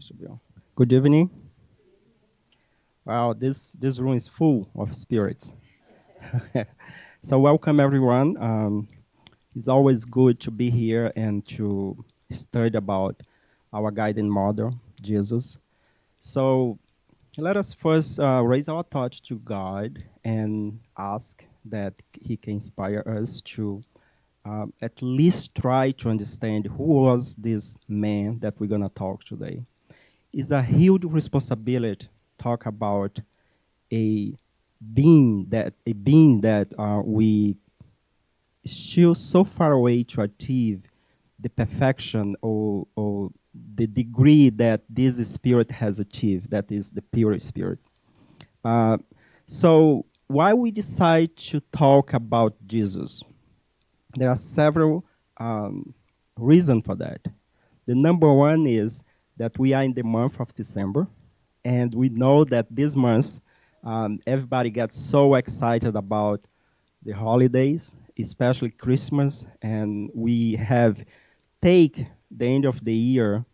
Should be on. Good evening. Wow, this room is full of spirits. So welcome everyone. It's always good to be here and to study about our guiding model, Jesus. So let us first raise our thoughts to God and ask that He can inspire us to at least try to understand who was this man that we're gonna talk today. It's a huge responsibility talk about a being that we still so far away to achieve the perfection or the degree that this spirit has achieved, that is the pure spirit. Uh, so why we decide to talk about Jesus? There are several reasons for that. The number one is that we are in the month of December, and we know that this month everybody gets so excited about the holidays, especially Christmas, and we have take the end of the year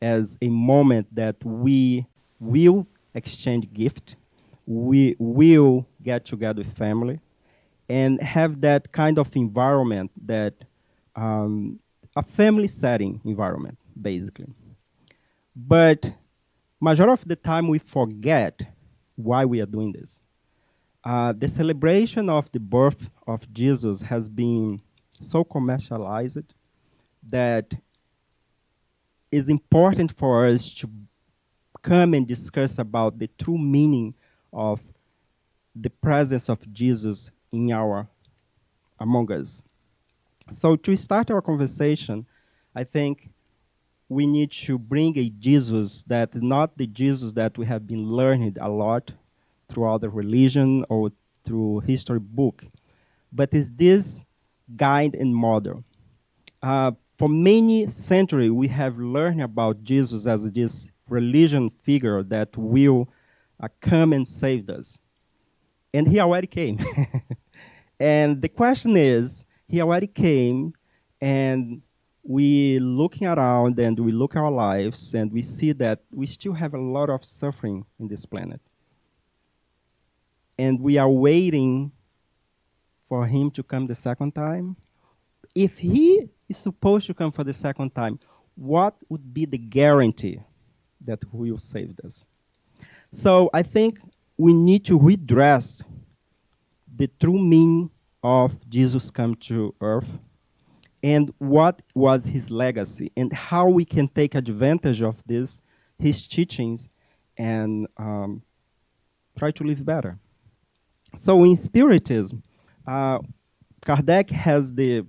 as a moment that we will exchange gift, we will get together with family, and have that kind of environment that a family setting environment, basically. But majority of the time we forget why we are doing this. The celebration of the birth of Jesus has been so commercialized that it's important for us to come and discuss about the true meaning of the presence of Jesus in our among us. So to start our conversation, I think we need to bring a Jesus that is not the Jesus that we have been learning a lot throughout the religion or through history book, but is this guide and model. For many centuries, we have learned about Jesus as this religion figure that will come and save us. And he already came. And the question is, he already came, and we looking around and we look our lives and we see that we still have a lot of suffering in this planet. And we are waiting for him to come the second time. If he is supposed to come for the second time, what would be the guarantee that he will save us? So I think we need to redress the true meaning of Jesus come to earth and what was his legacy and how we can take advantage of this, his teachings, and try to live better. So in Spiritism, Kardec has the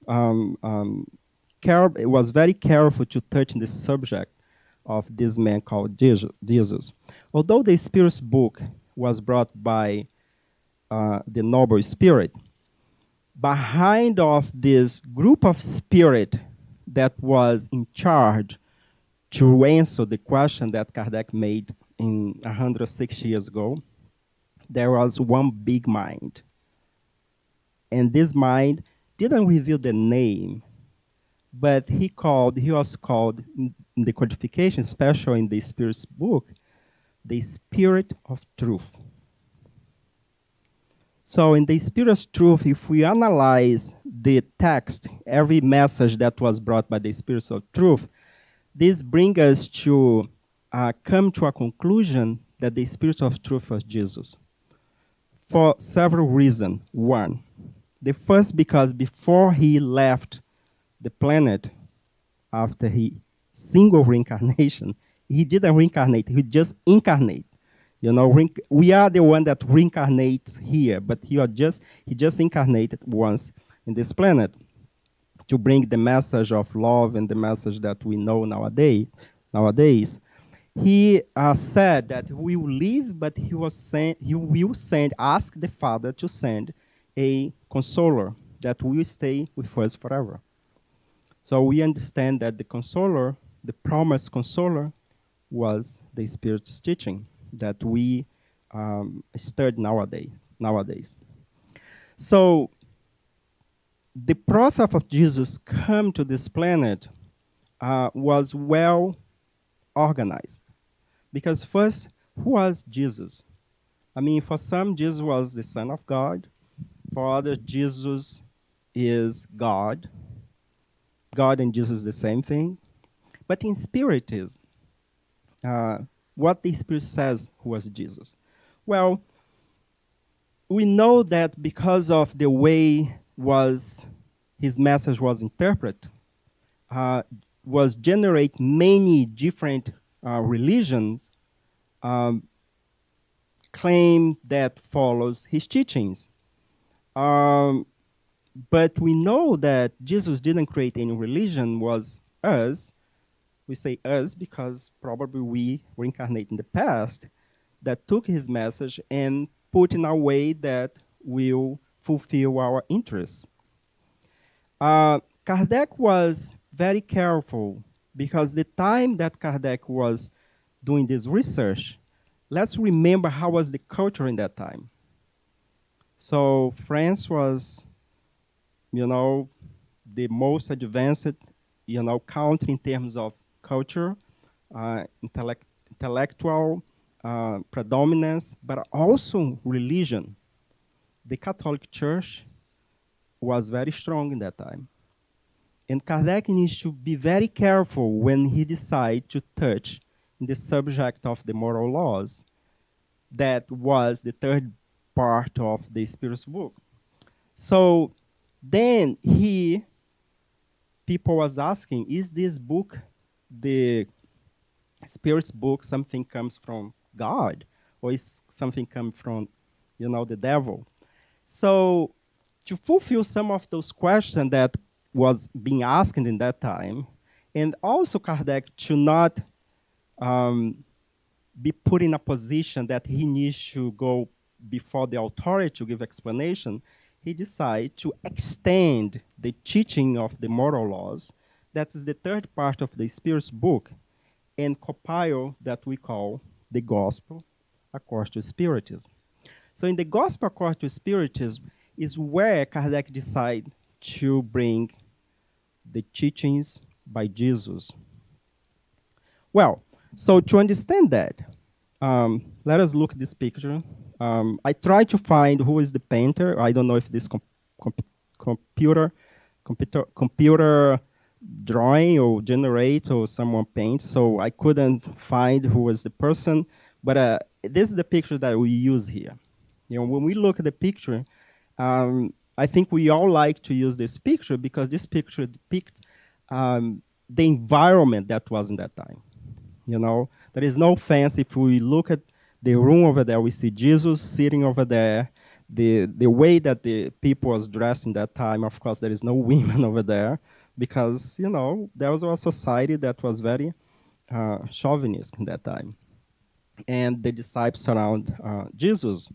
was very careful to touch the subject of this man called Jesus. Although the Spirit's book was brought by the noble spirit, behind of this group of spirit that was in charge to answer the question that Kardec made in 160 years ago, there was one big mind. And this mind didn't reveal the name, but he was called in the codification, especially in the Spirit's book, the Spirit of Truth. So in the Spirit of Truth, if we analyze the text, every message that was brought by the Spirit of Truth, this brings us to come to a conclusion that the Spirit of Truth was Jesus. For several reasons. One, the first, because before he left the planet, after he single reincarnation, he didn't reincarnate, he just incarnate. You know, we are the one that reincarnates here, but he just incarnated once in this planet to bring the message of love and the message that we know nowadays. He said that we will leave, but he will ask the Father to send a consoler that will stay with us forever. So we understand that the consoler, the promised consoler, was the Spirit's teaching that we study nowadays. So the process of Jesus come to this planet was well organized. Because first, who was Jesus? I mean, for some, Jesus was the Son of God. For others, Jesus is God. God and Jesus is the same thing. But in Spiritism, uh, what the Spirit says who was Jesus? Well, we know that because of the way was his message was interpreted, uh, was generate many different religions claim that follows his teachings. Um, but we know that Jesus didn't create any religion, was us. We say us because probably we reincarnate in the past that took his message and put in a way that will fulfill our interests. Kardec was very careful because the time that Kardec was doing this research, let's remember how was the culture in that time. So France was, the most advanced, country in terms of culture, intellectual predominance, but also religion. The Catholic Church was very strong in that time. And Kardec needs to be very careful when he decides to touch the subject of the moral laws. That was the third part of the Spirit's book. So then people was asking, is this book, the Spirit's book, something comes from God? Or is something come from, the devil? So to fulfill some of those questions that was being asked in that time, and also Kardec to not be put in a position that he needs to go before the authority to give explanation, he decided to extend the teaching of the moral laws. That is the third part of the Spirit's book, and compile that we call the Gospel according to Spiritism. So in the Gospel according to Spiritism is where Kardec decided to bring the teachings by Jesus. Well, so to understand that, let us look at this picture. I tried to find who is the painter. I don't know if this computer drawing or generate or someone paint, so I couldn't find who was the person. But this is the picture that we use here. When we look at the picture, I think we all like to use this picture because this picture depicts the environment that was in that time. There is no fence. If we look at the room over there, we see Jesus sitting over there. The way that the people was dressed in that time, of course, there is no women over there because, there was a society that was very chauvinist in that time. And the disciples surround Jesus.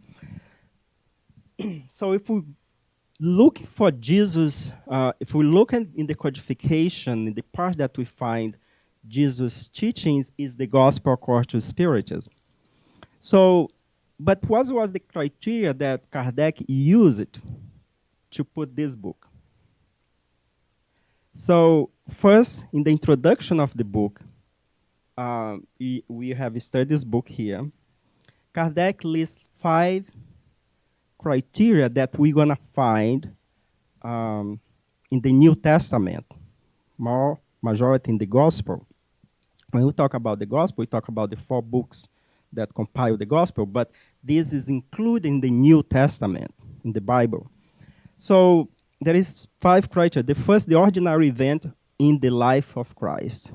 So if we look for Jesus, if we look in the codification, in the part that we find Jesus' teachings is the Gospel according to Spiritism. So, but what was the criteria that Kardec used to put this book? So, first, in the introduction of the book, we have studied this book here. Kardec lists 5 criteria that we're going to find in the New Testament, majority in the Gospel. When we talk about the Gospel, we talk about the 4 books that compile the Gospel, but this is included in the New Testament, in the Bible. So there is 5 criteria. The first, the ordinary event in the life of Christ.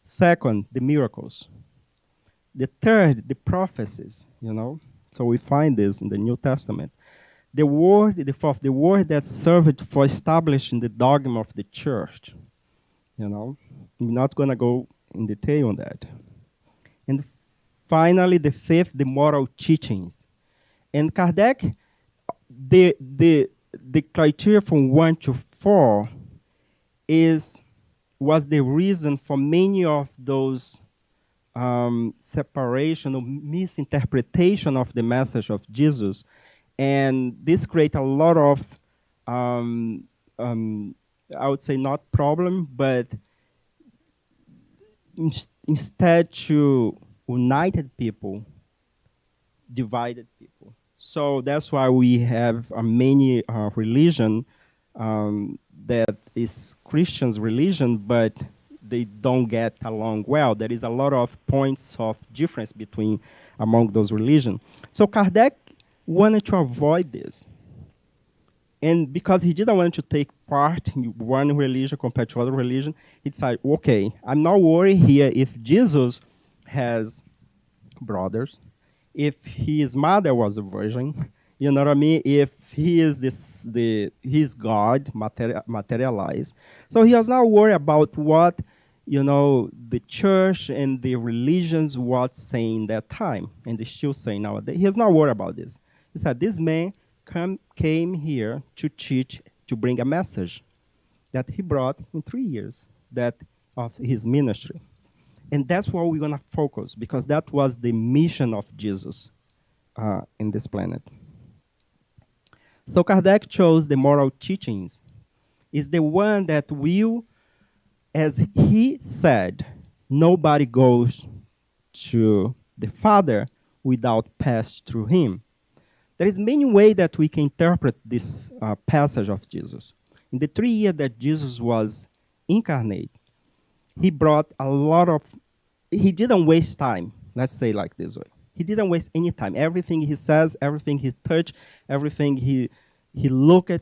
Second, the miracles. The third, the prophecies, So we find this in the New Testament. The fourth, the word that served for establishing the dogma of the church. I'm not going to go in detail on that. And finally, the fifth, the moral teachings. And Kardec, the criteria from 1 to 4 was the reason for many of those separation or misinterpretation of the message of Jesus. And this creates a lot of, I would say not problem, but instead to united people, divided people. So that's why we have many religion that is Christian's religion, but they don't get along well. There is a lot of points of difference between among those religions. So Kardec wanted to avoid this. And because he didn't want to take part in one religion compared to other religion, he said, okay, I'm not worried here if Jesus has brothers, if his mother was a virgin, you know what I mean? If he is his God materialized. So he was not worried about what, the church and the religions was saying that time, and they still saying nowadays. He was not worried about this. He said, this man came here to teach, to bring a message that he brought in 3 years that of his ministry. And that's what we're going to focus, because that was the mission of Jesus in this planet. So Kardec chose the moral teachings. Is the one that will, as he said, nobody goes to the Father without pass through him. There is many ways that we can interpret this passage of Jesus. In the 3 years that Jesus was incarnate, he brought a lot of, he didn't waste time, let's say like this way. He didn't waste any time. Everything he says, everything he touched, everything he looked at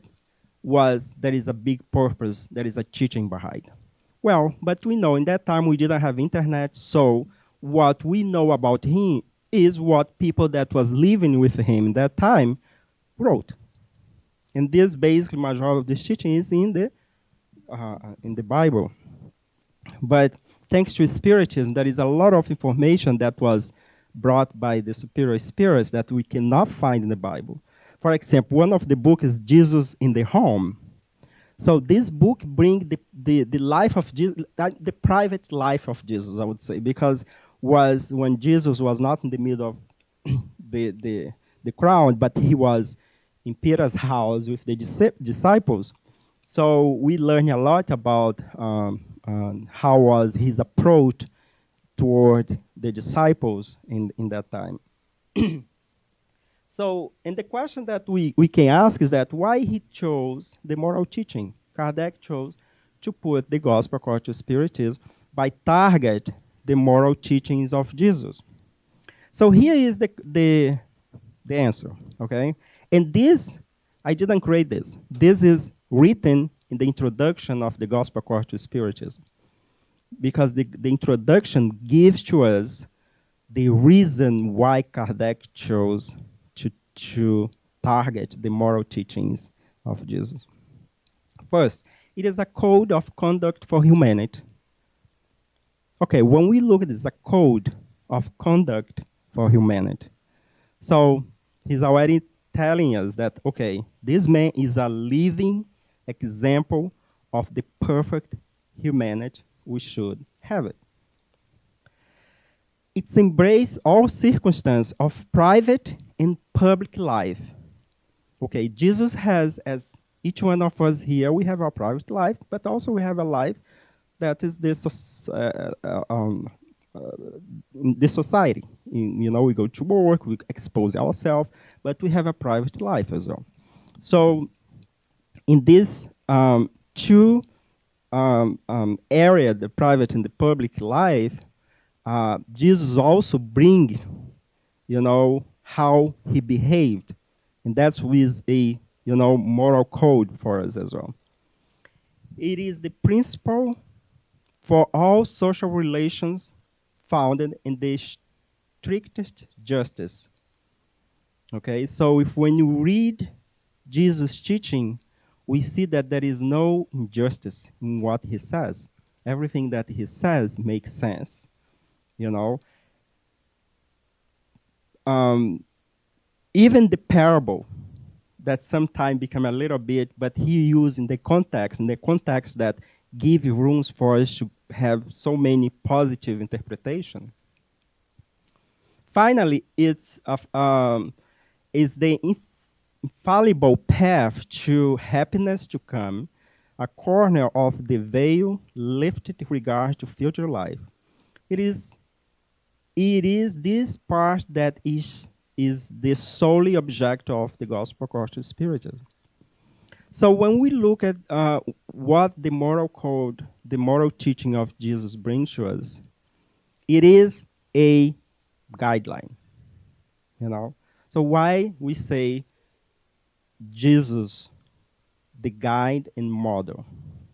there is a big purpose, there is a teaching behind. Well, but we know in that time we didn't have internet, so what we know about him is what people that was living with him in that time wrote. And this basically, majority of this teaching is in the Bible. But thanks to Spiritism, there is a lot of information that was brought by the superior spirits that we cannot find in the Bible. For example, one of the books is Jesus in the Home. So this book brings the life of Jesus, the private life of Jesus, I would say, because was when Jesus was not in the middle of the crowd, but he was in Peter's house with the disciples. So we learn a lot about how was his approach toward the disciples in that time. So, and the question that we can ask is that why he chose the moral teaching. Kardec chose to put the gospel according to Spiritism by target the moral teachings of Jesus. So here is the answer, okay? And this, I didn't create this. This is written in the introduction of the gospel according to Spiritism, because the introduction gives to us the reason why Kardec chose to target the moral teachings of Jesus. First, it is a code of conduct for humanity. Okay, when we look at this, a code of conduct for humanity. So he's already telling us that, okay, this man is a living example of the perfect humanity we should have it. It's embrace all circumstances of private and public life. Okay, Jesus has, as each one of us here, we have our private life, but also we have a life that is the society. We go to work, we expose ourselves, but we have a private life as well. So in this two area, the private and the public life, Jesus also bring, how he behaved. And that's with a, moral code for us as well. It is the principle for all social relations founded in the strictest justice. Okay, so when you read Jesus' teaching, we see that there is no injustice in what he says. Everything that he says makes sense, even the parable that sometimes become a little bit, but he used in the context that give rooms for us to have so many positive interpretation. Finally, it's is the infallible path to happiness to come, a corner of the veil lifted regard to future life. It is this part that is the solely object of the gospel according to Spiritism. So when we look at what the moral code, the moral teaching of Jesus brings to us, it is a guideline. You know, so why we say Jesus, the guide and model?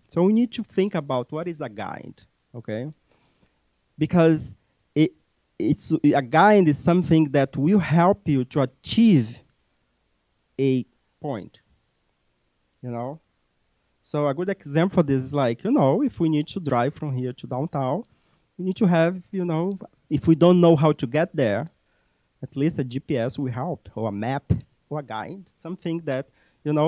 So we need to think about what is a guide, okay? Because it's a guide is something that will help you to achieve a point, you know. So a good example for this is like, if we need to drive from here to downtown, we need to have, if we don't know how to get there, at least a GPS will help, or a map, or a guide, something that,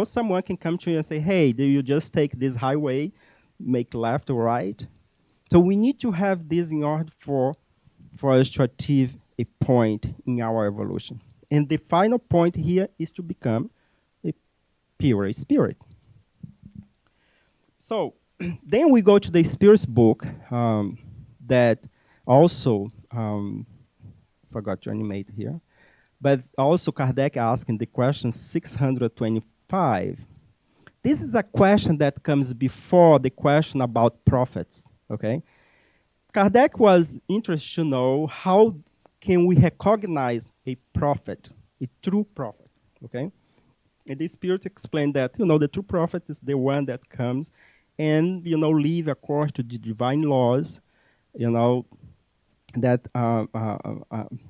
someone can come to you and say, hey, do you just take this highway, make left or right? So we need to have this in order for us to achieve a point in our evolution. And the final point here is to become a pure spirit. So then we go to the Spirit's book that also, forgot to animate here, but also Kardec asking the question 625. This is a question that comes before the question about prophets, okay? Kardec was interested to know how can we recognize a prophet, a true prophet, okay? And the Spirit explained that, the true prophet is the one that comes and, live according to the divine laws, that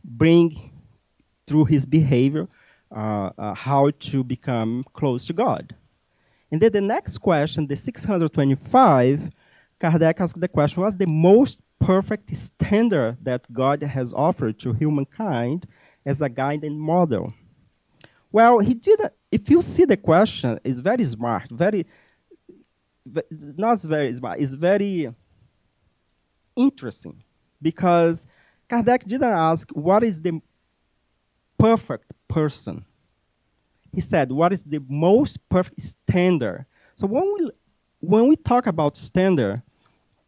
bring through his behavior how to become close to God. And then the next question, the 625, Kardec asked the question, what's the most perfect standard that God has offered to humankind as a guide and model? Well, he did. If you see the question, it's very smart, not very smart, it's very interesting, because Kardec didn't ask what is the perfect person. He said, what is the most perfect standard? So when we talk about standard,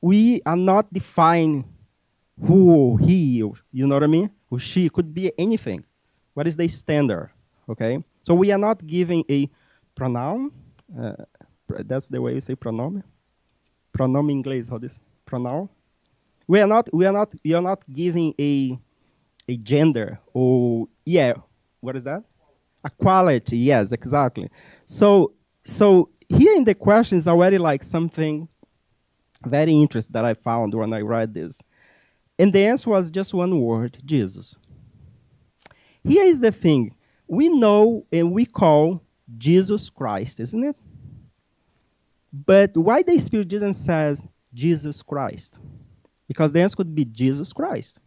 we are not defining who he, you know what I mean? Who she, could be anything. What is the standard? Okay? So we are not giving a pronoun. That's the way you say pronoun. Pronoun in English, how this? Pronoun. We are not giving a gender or, what is that? A quality, yes, exactly. So here in the question is already like something very interesting that I found when I read this. And the answer was just one word, Jesus. Here is the thing. We know and we call Jesus Christ, isn't it? But why the Spirit didn't say Jesus Christ? Because the answer could be Jesus Christ.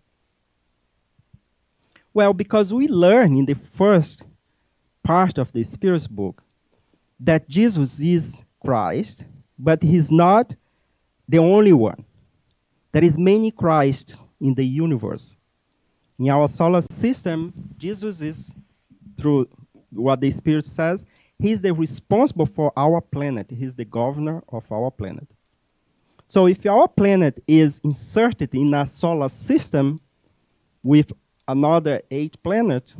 Well, because we learn in the first part of the Spirit's book that Jesus is Christ, but he's not the only one. There is many Christ in the universe. In our solar system, Jesus is, through what the Spirit says, he's the responsible for our planet. He's the governor of our planet. So if our planet is inserted in a solar system with another 8 planets,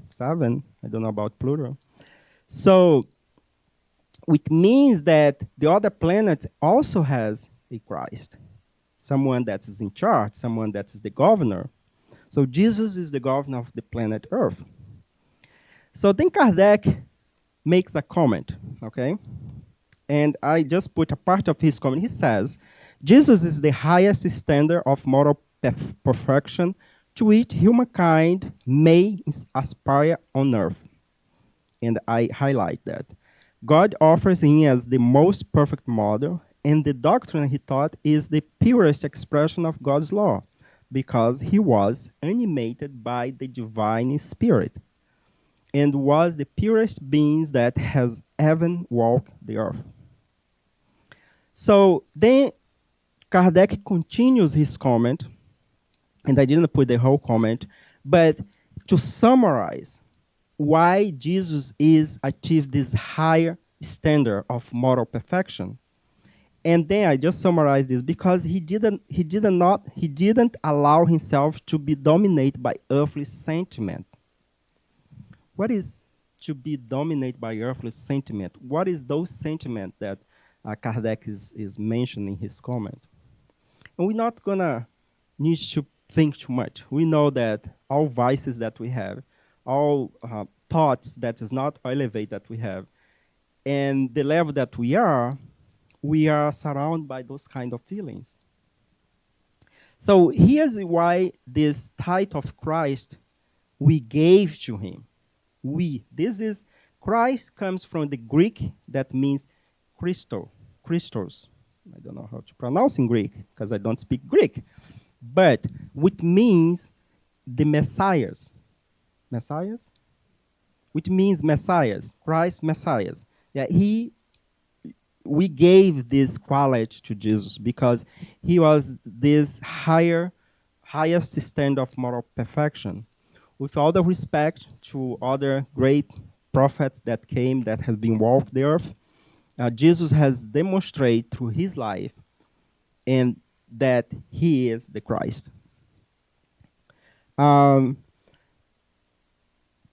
7, I don't know about Pluto. So it means that the other planet also has a Christ, someone that is in charge, someone that is the governor. So Jesus is the governor of the planet Earth. So then Kardec makes a comment, okay? And I just put a part of his comment. He says, Jesus is the highest standard of moral perfection to which humankind may aspire on earth. And I highlight that. God offers him as the most perfect model, and the doctrine he taught is the purest expression of God's law, because he was animated by the divine spirit, and was the purest being that has ever walked the earth. So then Kardec continues his comment, and I didn't put the whole comment, but to summarize why Jesus is achieved this higher standard of moral perfection, And then I just summarize this because he didn't allow himself to be dominated by earthly sentiment. What is to be dominated by earthly sentiment? What is those sentiment that Kardec is mentioning in his comment? And we're not gonna need to think too much. We know that all vices that we have, all thoughts that is not elevate that we have, and the level that we are surrounded by those kind of feelings. So here's why this title of Christ we gave to him. This is, Christ comes from the Greek that means Christos. I don't know how to pronounce in Greek because I don't speak Greek. But which means the Messiahs. Messiahs? Which means Messiahs. Christ Messiahs. Yeah, we gave this quality to Jesus because he was this highest standard of moral perfection. With all the respect to other great prophets that came, that have been walked the earth, Jesus has demonstrated through his life and that he is the Christ. A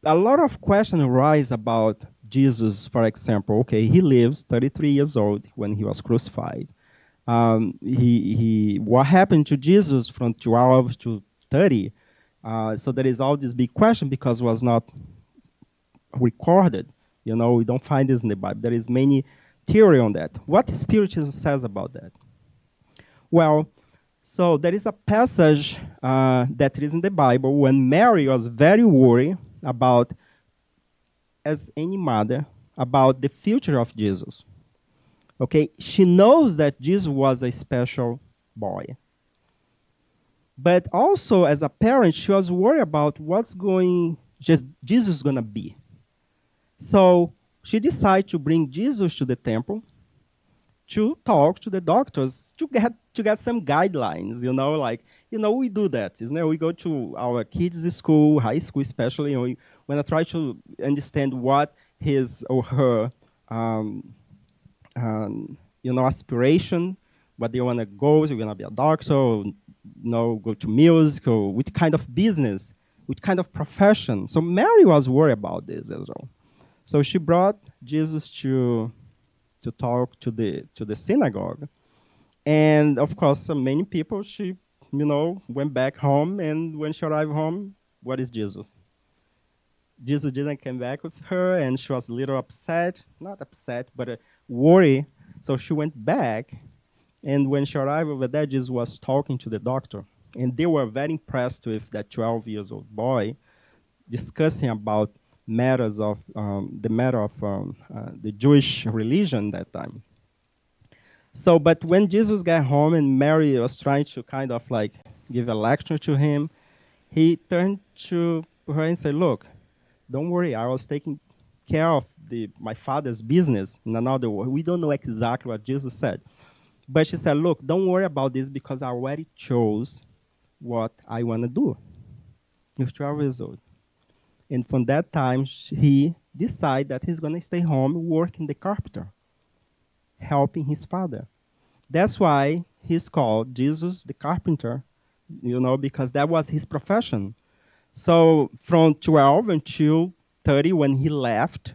lot of questions arise about Jesus, for example. Okay, he lives 33 years old when he was crucified. What happened to Jesus from 12 to 30? So there is all this big question because it was not recorded. You know, we don't find this in the Bible. There is many theory on that. What Spiritism says about that? Well, so there is a passage that is in the Bible when Mary was very worried about, as any mother, about the future of Jesus. Okay, she knows that Jesus was a special boy. But also, as a parent, she was worried about what's Jesus going to be. So she decided to bring Jesus to the temple to talk to the doctors to get some guidelines, we do that, isn't it? We go to our kids' school, high school especially, and we want to try to understand what his or her, aspiration, what they want to go, so you're going to be a doctor, or, go to music, or which kind of business, which kind of profession. So Mary was worried about this as well. So she brought Jesus to talk to the synagogue. And of course, many people, she, went back home, and when she arrived home, what is Jesus? Jesus didn't come back with her, and she was a little upset, not upset, but worried. So she went back, and when she arrived over there, Jesus was talking to the doctor. And they were very impressed with that 12-year-old boy discussing about matters of the Jewish religion that time. So, but when Jesus got home and Mary was trying to kind of like give a lecture to him, he turned to her and said, "Look, don't worry, I was taking care of my father's business in another way." We don't know exactly what Jesus said. But she said, "Look, don't worry about this because I already chose what I want to do." With 12 years old. And from that time, he decided that he's going to stay home working the carpenter, helping his father. That's why he's called Jesus the carpenter, because that was his profession. So from 12 until 30, when he left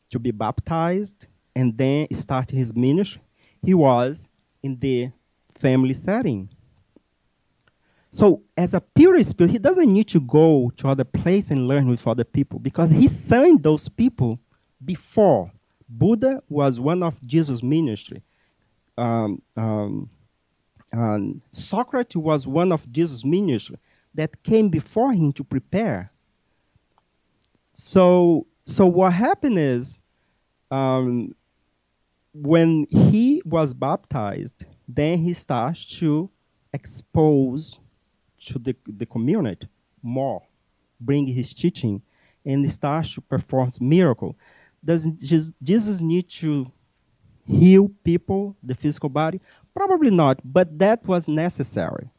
to be baptized and then start his ministry, he was in the family setting. So as a pure spirit, he doesn't need to go to other place and learn with other people because he signed those people before. Buddha was one of Jesus' ministry. Socrates was one of Jesus' ministry that came before him to prepare. So what happened is, when he was baptized, then he starts to expose to the community more, bring his teaching, and starts to perform miracle. Does Jesus need to heal people, the physical body? Probably not, but that was necessary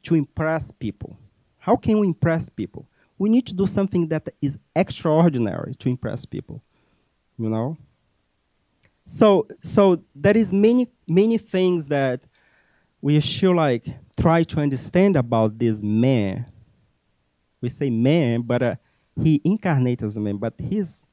to impress people. How can we impress people? We need to do something that is extraordinary to impress people, So there is many things that we should like try to understand about this man. We say man, but he incarnates as a man, but he's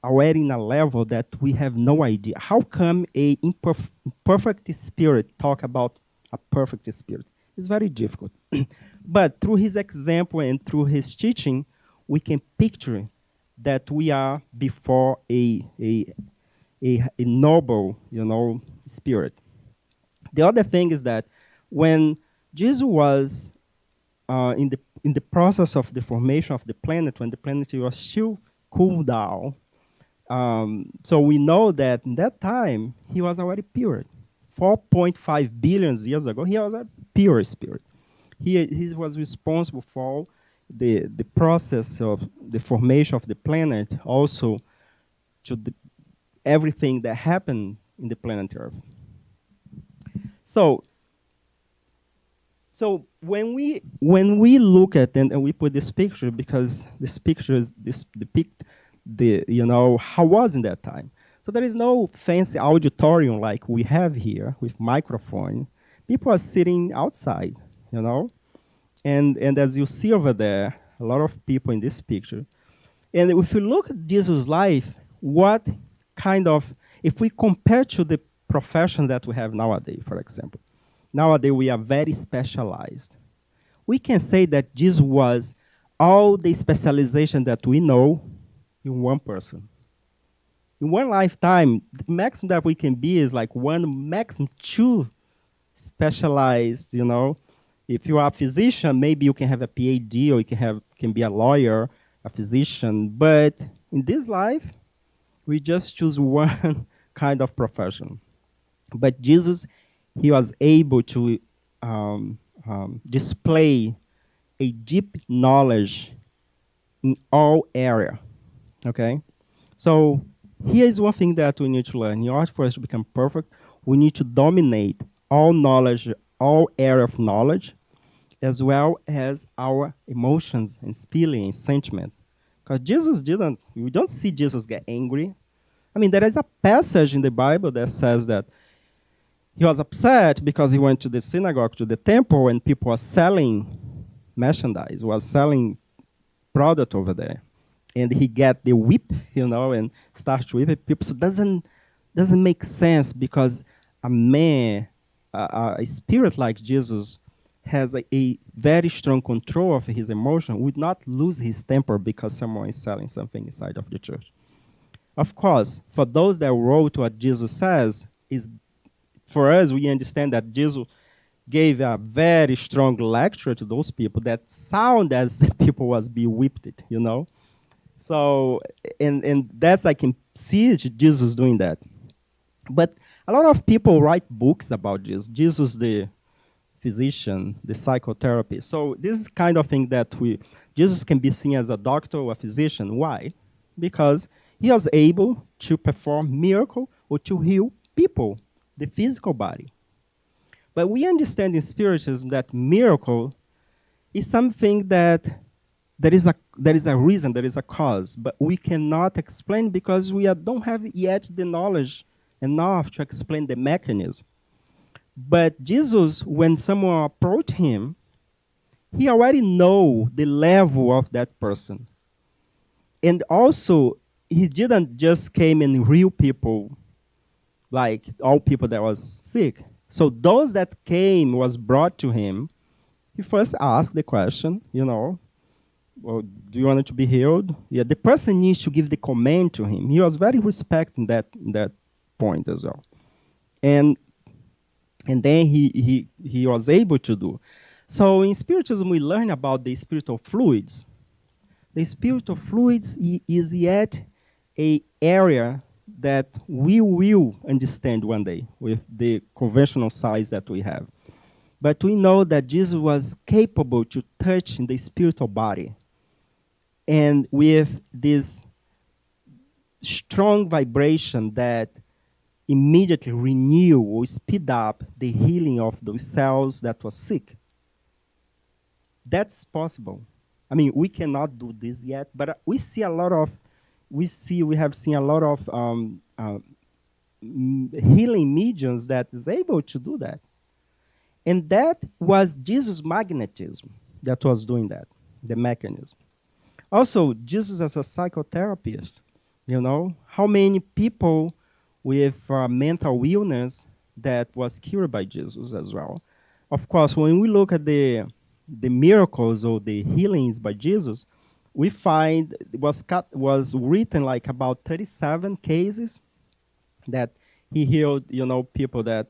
already in a level that we have no idea. How come a imperfect spirit talk about a perfect spirit? It's very difficult. But through his example and through his teaching, we can picture that we are before a noble, spirit. The other thing is that when Jesus was in the process of the formation of the planet, when the planet was still cooled down, so we know that in that time he was already pure. 4.5 billion years ago, he was a pure spirit. He was responsible for the process of the formation of the planet, also to everything that happened in the planet Earth. So when we look at and we put this picture, because this picture is this depict the how was in that time. So there is no fancy auditorium like we have here with microphone. People are sitting outside, and as you see over there, a lot of people in this picture. And if you look at Jesus' life, what kind of, if we compare to the profession that we have nowadays, for example, nowadays we are very specialized. We can say that Jesus was all the specialization that we know in one person. In one lifetime, the maximum that we can be is like one, maximum two specialized, If you are a physician, maybe you can have a PhD, or you can be a lawyer, a physician. But in this life, we just choose one kind of profession. But Jesus, he was able to display a deep knowledge in all area. Okay, so here is one thing that we need to learn. In order for us to become perfect, we need to dominate all knowledge, all area of knowledge, as well as our emotions and feelings, sentiment. Because we don't see Jesus get angry. I mean, there is a passage in the Bible that says that he was upset because he went to the synagogue, to the temple, and people were selling merchandise, was selling product over there. And he get the whip, and starts whipping people. So doesn't make sense, because a man, a spirit like Jesus, has a very strong control of his emotion, would not lose his temper because someone is selling something inside of the church. Of course, for those that wrote what Jesus says, is for us, we understand that Jesus gave a very strong lecture to those people that sound as the people was being whipped, So, and that's, I can see Jesus doing that. But a lot of people write books about Jesus. Jesus, the physician, the psychotherapist. So this is kind of thing that Jesus can be seen as a doctor or a physician. Why? Because he was able to perform miracle or to heal people, the physical body. But we understand in Spiritism that miracle is something that there is a reason, there is a cause, but we cannot explain because we don't have yet the knowledge enough to explain the mechanism. But Jesus, when someone approached him, he already know the level of that person. And also, he didn't just came and heal people, like all people that was sick. So those that came, was brought to him, he first asked the question, well, do you want to be healed? Yeah, the person needs to give the command to him. He was very respecting that point as well. And then he was able to do. So in Spiritism, we learn about the spiritual fluids. The spiritual fluids is yet an area that we will understand one day with the conventional science that we have. But we know that Jesus was capable to touch in the spiritual body. And with this strong vibration that immediately renew or speed up the healing of those cells that were sick. That's possible. I mean, we cannot do this yet, but we have seen a lot of healing mediums that is able to do that. And that was Jesus' magnetism that was doing that, the mechanism. Also, Jesus as a psychotherapist, how many people with mental illness that was cured by Jesus as well. Of course, when we look at the miracles or the healings by Jesus, we find it was written like about 37 cases that he healed, people that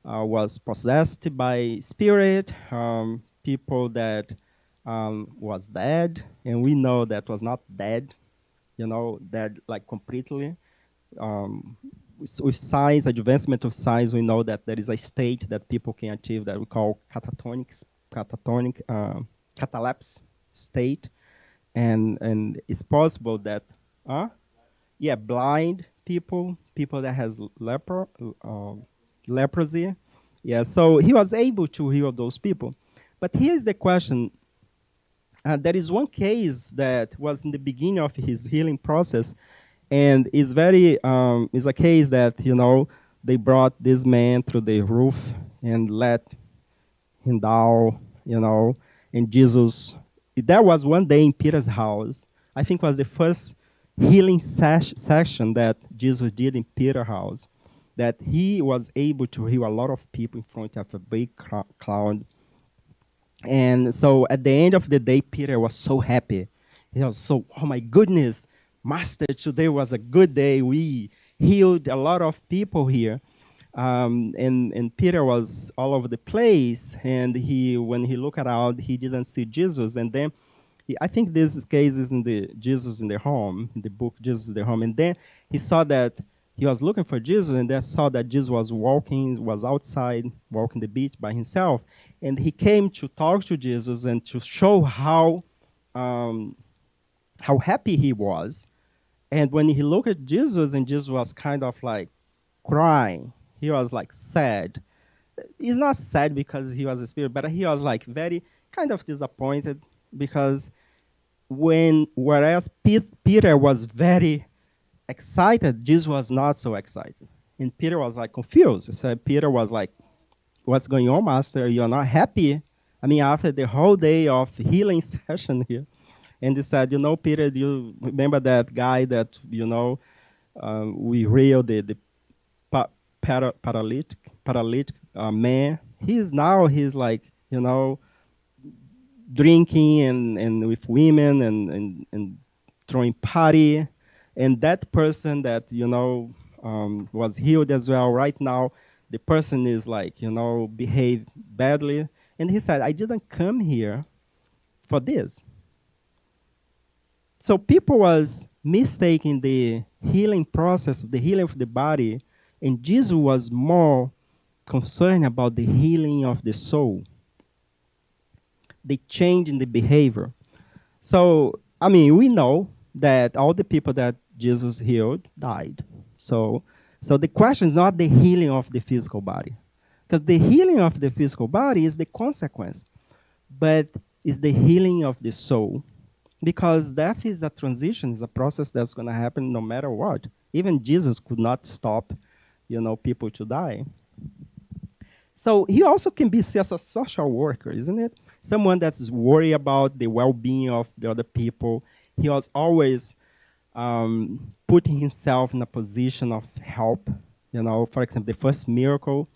was possessed by spirit, people that was dead, and we know that was not dead, dead like completely. With science, advancement of science, we know that there is a state that people can achieve that we call catalepsy state, and it's possible that, blind people that has leprosy, so he was able to heal those people. But here's the question. There is one case that was in the beginning of his healing process, and is a case that they brought this man through the roof and let him down, and Jesus. There was one day in Peter's house. I think was the first healing session that Jesus did in Peter's house, that he was able to heal a lot of people in front of a big crowd. And so at the end of the day, Peter was so happy. He was so, oh my goodness, Master, today was a good day. We healed a lot of people here. And Peter was all over the place. And when he looked around, he didn't see Jesus. And then I think this case is in the Jesus in the Home, in the book Jesus in the Home. And then he saw that he was looking for Jesus, and then saw that Jesus was outside, walking the beach by himself. And he came to talk to Jesus and to show how happy he was. And when he looked at Jesus, and Jesus was kind of like crying, he was like sad. He's not sad because he was a spirit, but he was like very kind of disappointed, because whereas Peter was very excited, Jesus was not so excited. And Peter was like confused. So Peter was like, what's going on, Master? You're not happy? I mean, after the whole day of healing session here. And he said, Peter, do you remember that guy that, we healed the paralytic man? He's like, drinking and with women and throwing party. And that person that, was healed as well, right now, the person is like, behave badly. And he said, I didn't come here for this. So people was mistaking the healing process, the healing of the body, and Jesus was more concerned about the healing of the soul, the change in the behavior. So, I mean, we know that all the people that Jesus healed died. So the question is not the healing of the physical body, because the healing of the physical body is the consequence, but it's the healing of the soul, because death is a transition, is a process that's going to happen no matter what. Even Jesus could not stop, people to die. So he also can be seen as a social worker, isn't it? Someone that's worried about the well-being of the other people. He was always putting himself in a position of help. For example, the first miracle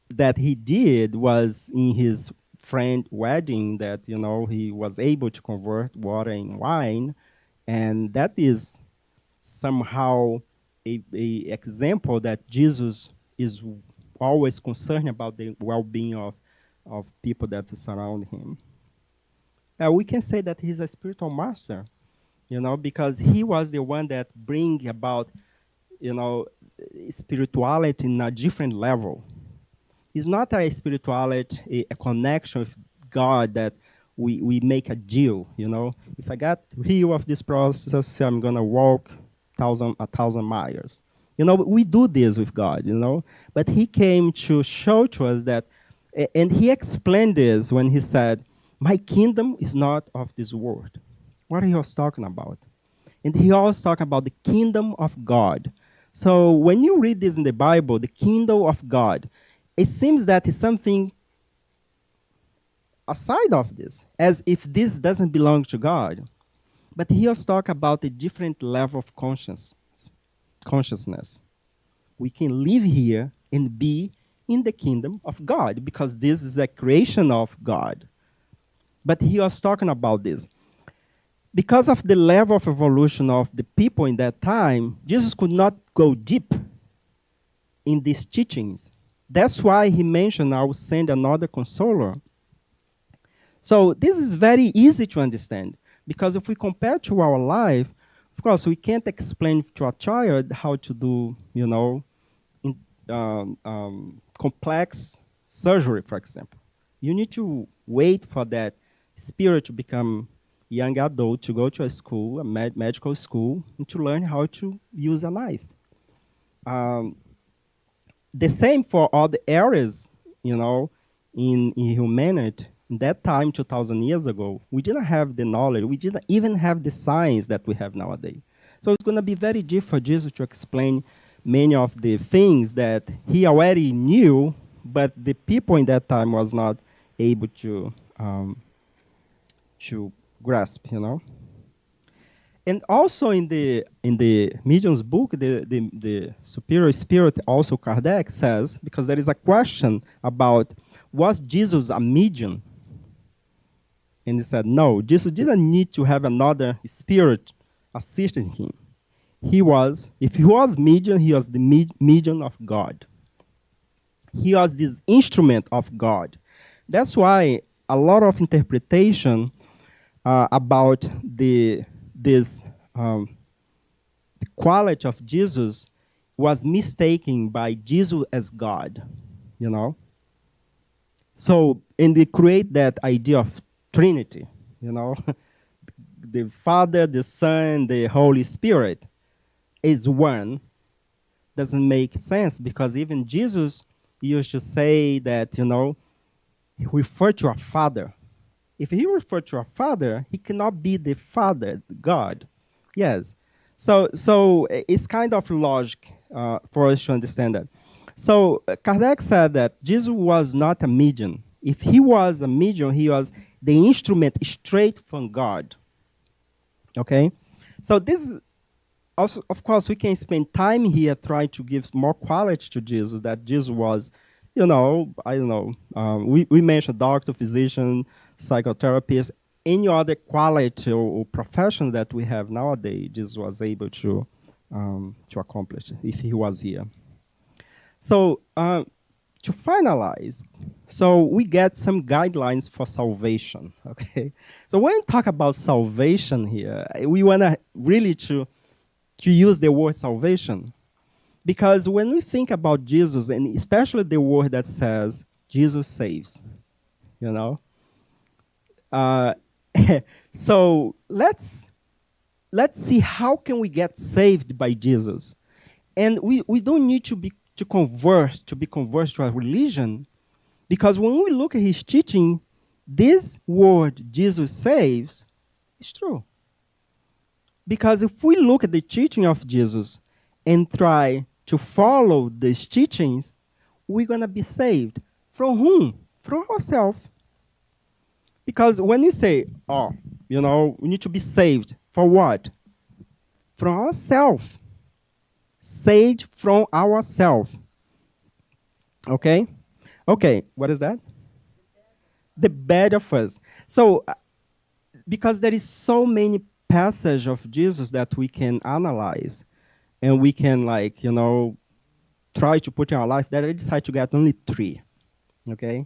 that he did was in his friend wedding, that he was able to convert water in wine, and that is somehow a example that Jesus is always concerned about the well-being of people that surround him. We can say that he's a spiritual master, because he was the one that bring about, spirituality in a different level. It's not a spirituality, a connection with God that we make a deal, If I got healed of this process, I'm going to walk 1,000 miles. We do this with God, But he came to show to us that, and he explained this when he said, my kingdom is not of this world. What he was talking about? And he always talk about the kingdom of God. So when you read this in the Bible, the kingdom of God, it seems that it's something aside of this, as if this doesn't belong to God. But he also talk about a different level of consciousness. We can live here and be in the kingdom of God because this is a creation of God. But he was talking about this. Because of the level of evolution of the people in that time, Jesus could not go deep in these teachings. That's why he mentioned, I will send another consoler. So this is very easy to understand, because if we compare to our life, of course, we can't explain to a child how to do, complex surgery, for example. You need to wait for that spirit to become young adult, to go to a school, a medical school, and to learn how to use a knife. The same for other areas, in humanity. In that time, 2,000 years ago, we didn't have the knowledge. We didn't even have the science that we have nowadays. So it's going to be very difficult for Jesus to explain many of the things that he already knew, but the people in that time was not able to grasp. And also in the medium's book, the superior spirit, also Kardec says, because there is a question about, was Jesus a medium? And he said, no, Jesus didn't need to have another spirit assisting him. If he was medium, he was the medium of God. He was this instrument of God. That's why a lot of interpretation about this quality of Jesus was mistaken by Jesus as God, So, and they create that idea of Trinity, the Father, the Son, the Holy Spirit is one. Doesn't make sense, because even Jesus used to say that, he referred to a Father. If he referred to a Father, he cannot be the Father, God. Yes. So it's kind of logic for us to understand that. So Kardec said that Jesus was not a medium. If he was a medium, he was the instrument straight from God. Okay? So this is also, of course, we can spend time here trying to give more quality to Jesus, that Jesus was, I don't know, we mentioned doctor, physician, psychotherapist, any other quality or profession that we have nowadays, Jesus was able to accomplish if he was here. So to finalize, so we get some guidelines for salvation, okay? So when we talk about salvation here, we want to really to use the word salvation, because when we think about Jesus, and especially the word that says Jesus saves, so let's see how can we get saved by Jesus. And we don't need to be converted to a religion, because when we look at his teaching, this word Jesus saves is true. Because if we look at the teaching of Jesus and try to follow these teachings, we're going to be saved. From whom? From ourselves. Because when you say, we need to be saved, for what? From ourselves. Saved from ourselves. Okay? Okay, what is that? The bed of us. So, because there is so many passages of Jesus that we can analyze, and we can, try to put in our life, that I decided to get only 3. Okay?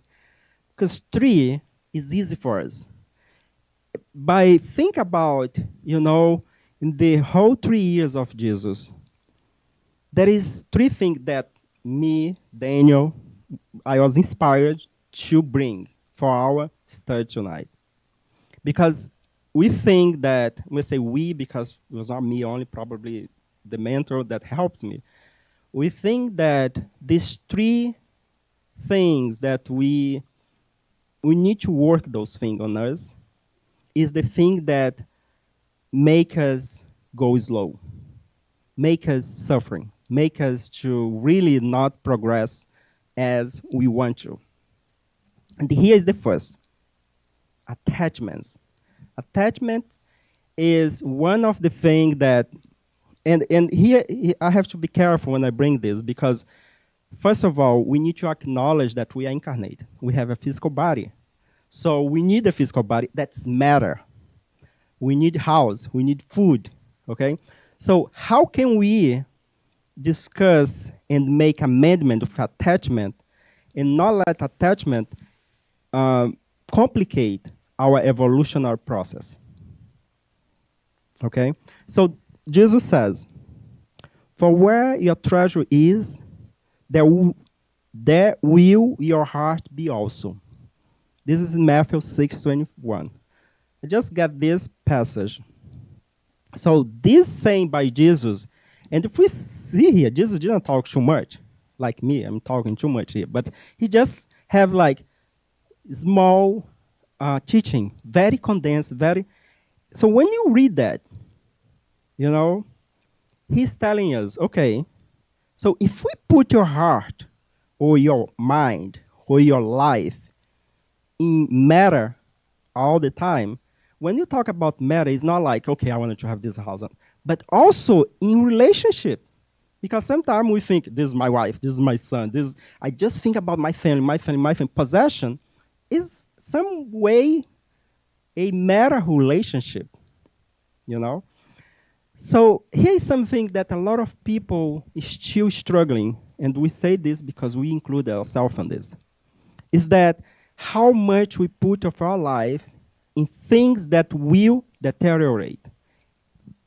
Because 3 is easy for us. By think about, in the whole 3 years of Jesus, there is 3 things that me, Daniel, I was inspired to bring for our study tonight. Because we think that, we say we, because it was not me only, probably the mentor that helps me. We think that these 3 things that we need to work those things on us is the thing that make us go slow, make us suffering, make us to really not progress as we want to. And here is the first, attachments. Attachment is one of the things that, and here I have to be careful when I bring this, because first of all, we need to acknowledge that we are incarnate. We have a physical body. So we need a physical body. That's matter. We need house. We need food. Okay? So how can we discuss and make amendment of attachment and not let attachment complicate our evolutionary process? Okay? So Jesus says, for where your treasure is, there will your heart be also. This is Matthew 6:21. I just got this passage. So this saying by Jesus, and if we see here, Jesus didn't talk too much, like me, I'm talking too much here, but he just have like small teaching, very condensed, very. So when you read that, you know, he's telling us, okay, so if we put your heart or your mind or your life in matter all the time, when you talk about matter, it's not like, okay, I wanted to have this house, but also in relationship. Because sometimes we think, this is my wife, this is my son, this I just think about my family, my family, my family. Possession is some way a matter relationship, you know? So here's something that a lot of people is still struggling, and we say this because we include ourselves in this, is that how much we put of our life in things that will deteriorate.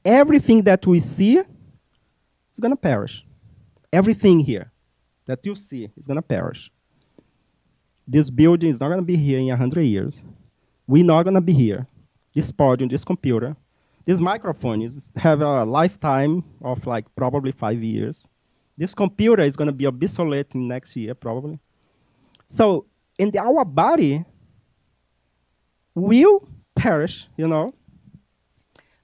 Everything that we see is going to perish. Everything here that you see is going to perish. This building is not going to be here in 100 years. We're not going to be here. This podium, this computer, this microphone have a lifetime of like probably 5 years. This computer is going to be obsolete in next year, probably. So, in our body will perish, you know.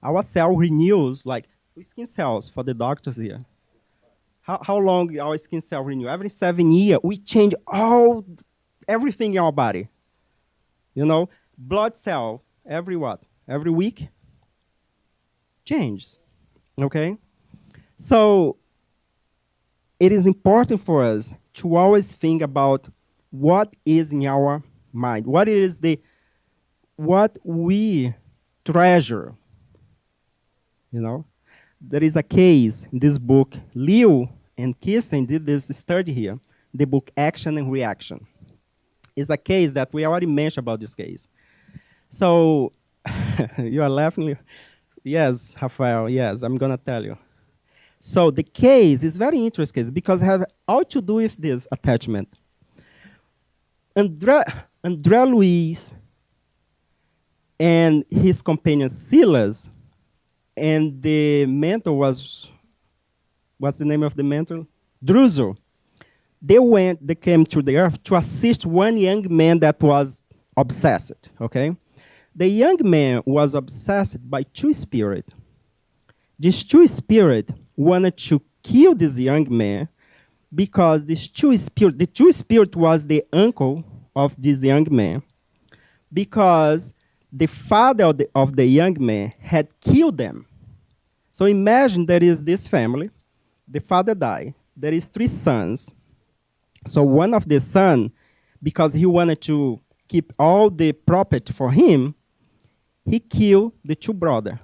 Our cell renews, like skin cells for the doctors here. How long our skin cell renew? Every 7 years, we change everything in our body. You know, blood cell, every what? Every week? Changes, okay? So it is important for us to always think about what is in our mind, what we treasure, you know? There is a case in this book, Leo and Kirsten did this study here, the book Action and Reaction. It's a case that we already mentioned about this case. So, you are laughing? Yes, Rafael, yes, I'm going to tell you. So the case is very interesting because it has all to do with this attachment. André Luiz and his companion Silas, and the mentor what's the name of the mentor? Druso. They came to the earth to assist one young man that was obsessed, okay? The young man was obsessed by two spirits. These two spirits wanted to kill this young man because the two spirit was the uncle of this young man, because the father of the young man had killed them. So imagine there is this family, the father died, there is 3 sons. So one of the sons, because he wanted to keep all the property for him, he killed his two brothers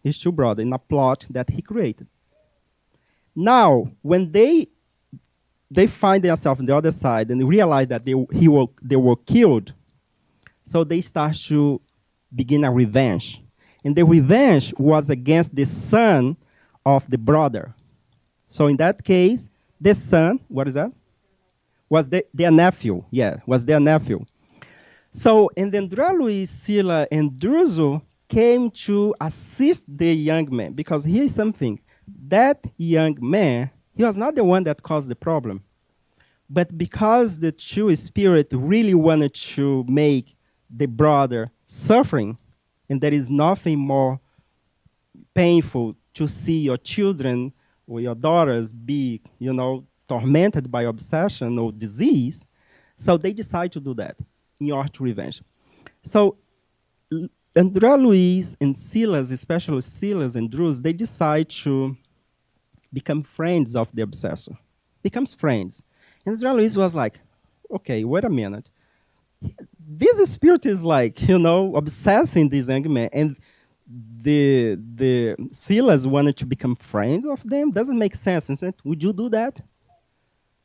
in a plot that he created. Now, when they find themselves on the other side and realize that they were killed, so they start to begin a revenge. And the revenge was against the son of the brother. So in that case, the son, what is that? Was their nephew. Yeah, was their nephew. So, and then André Luiz, Sila, and Druso came to assist the young man, because here is something. That young man, he was not the one that caused the problem. But because the two spirit really wanted to make the brother suffering, and there is nothing more painful to see your children or your daughters be, tormented by obsession or disease. So they decide to do that in order to revenge. So Andrea Luiz and Silas, especially Silas and Drews, they decide to become friends of the obsessor. Becomes friends. And Andrea Luiz was like, okay, wait a minute. This spirit is like, obsessing this young man. And the Silas wanted to become friends of them. Doesn't make sense. And said, would you do that?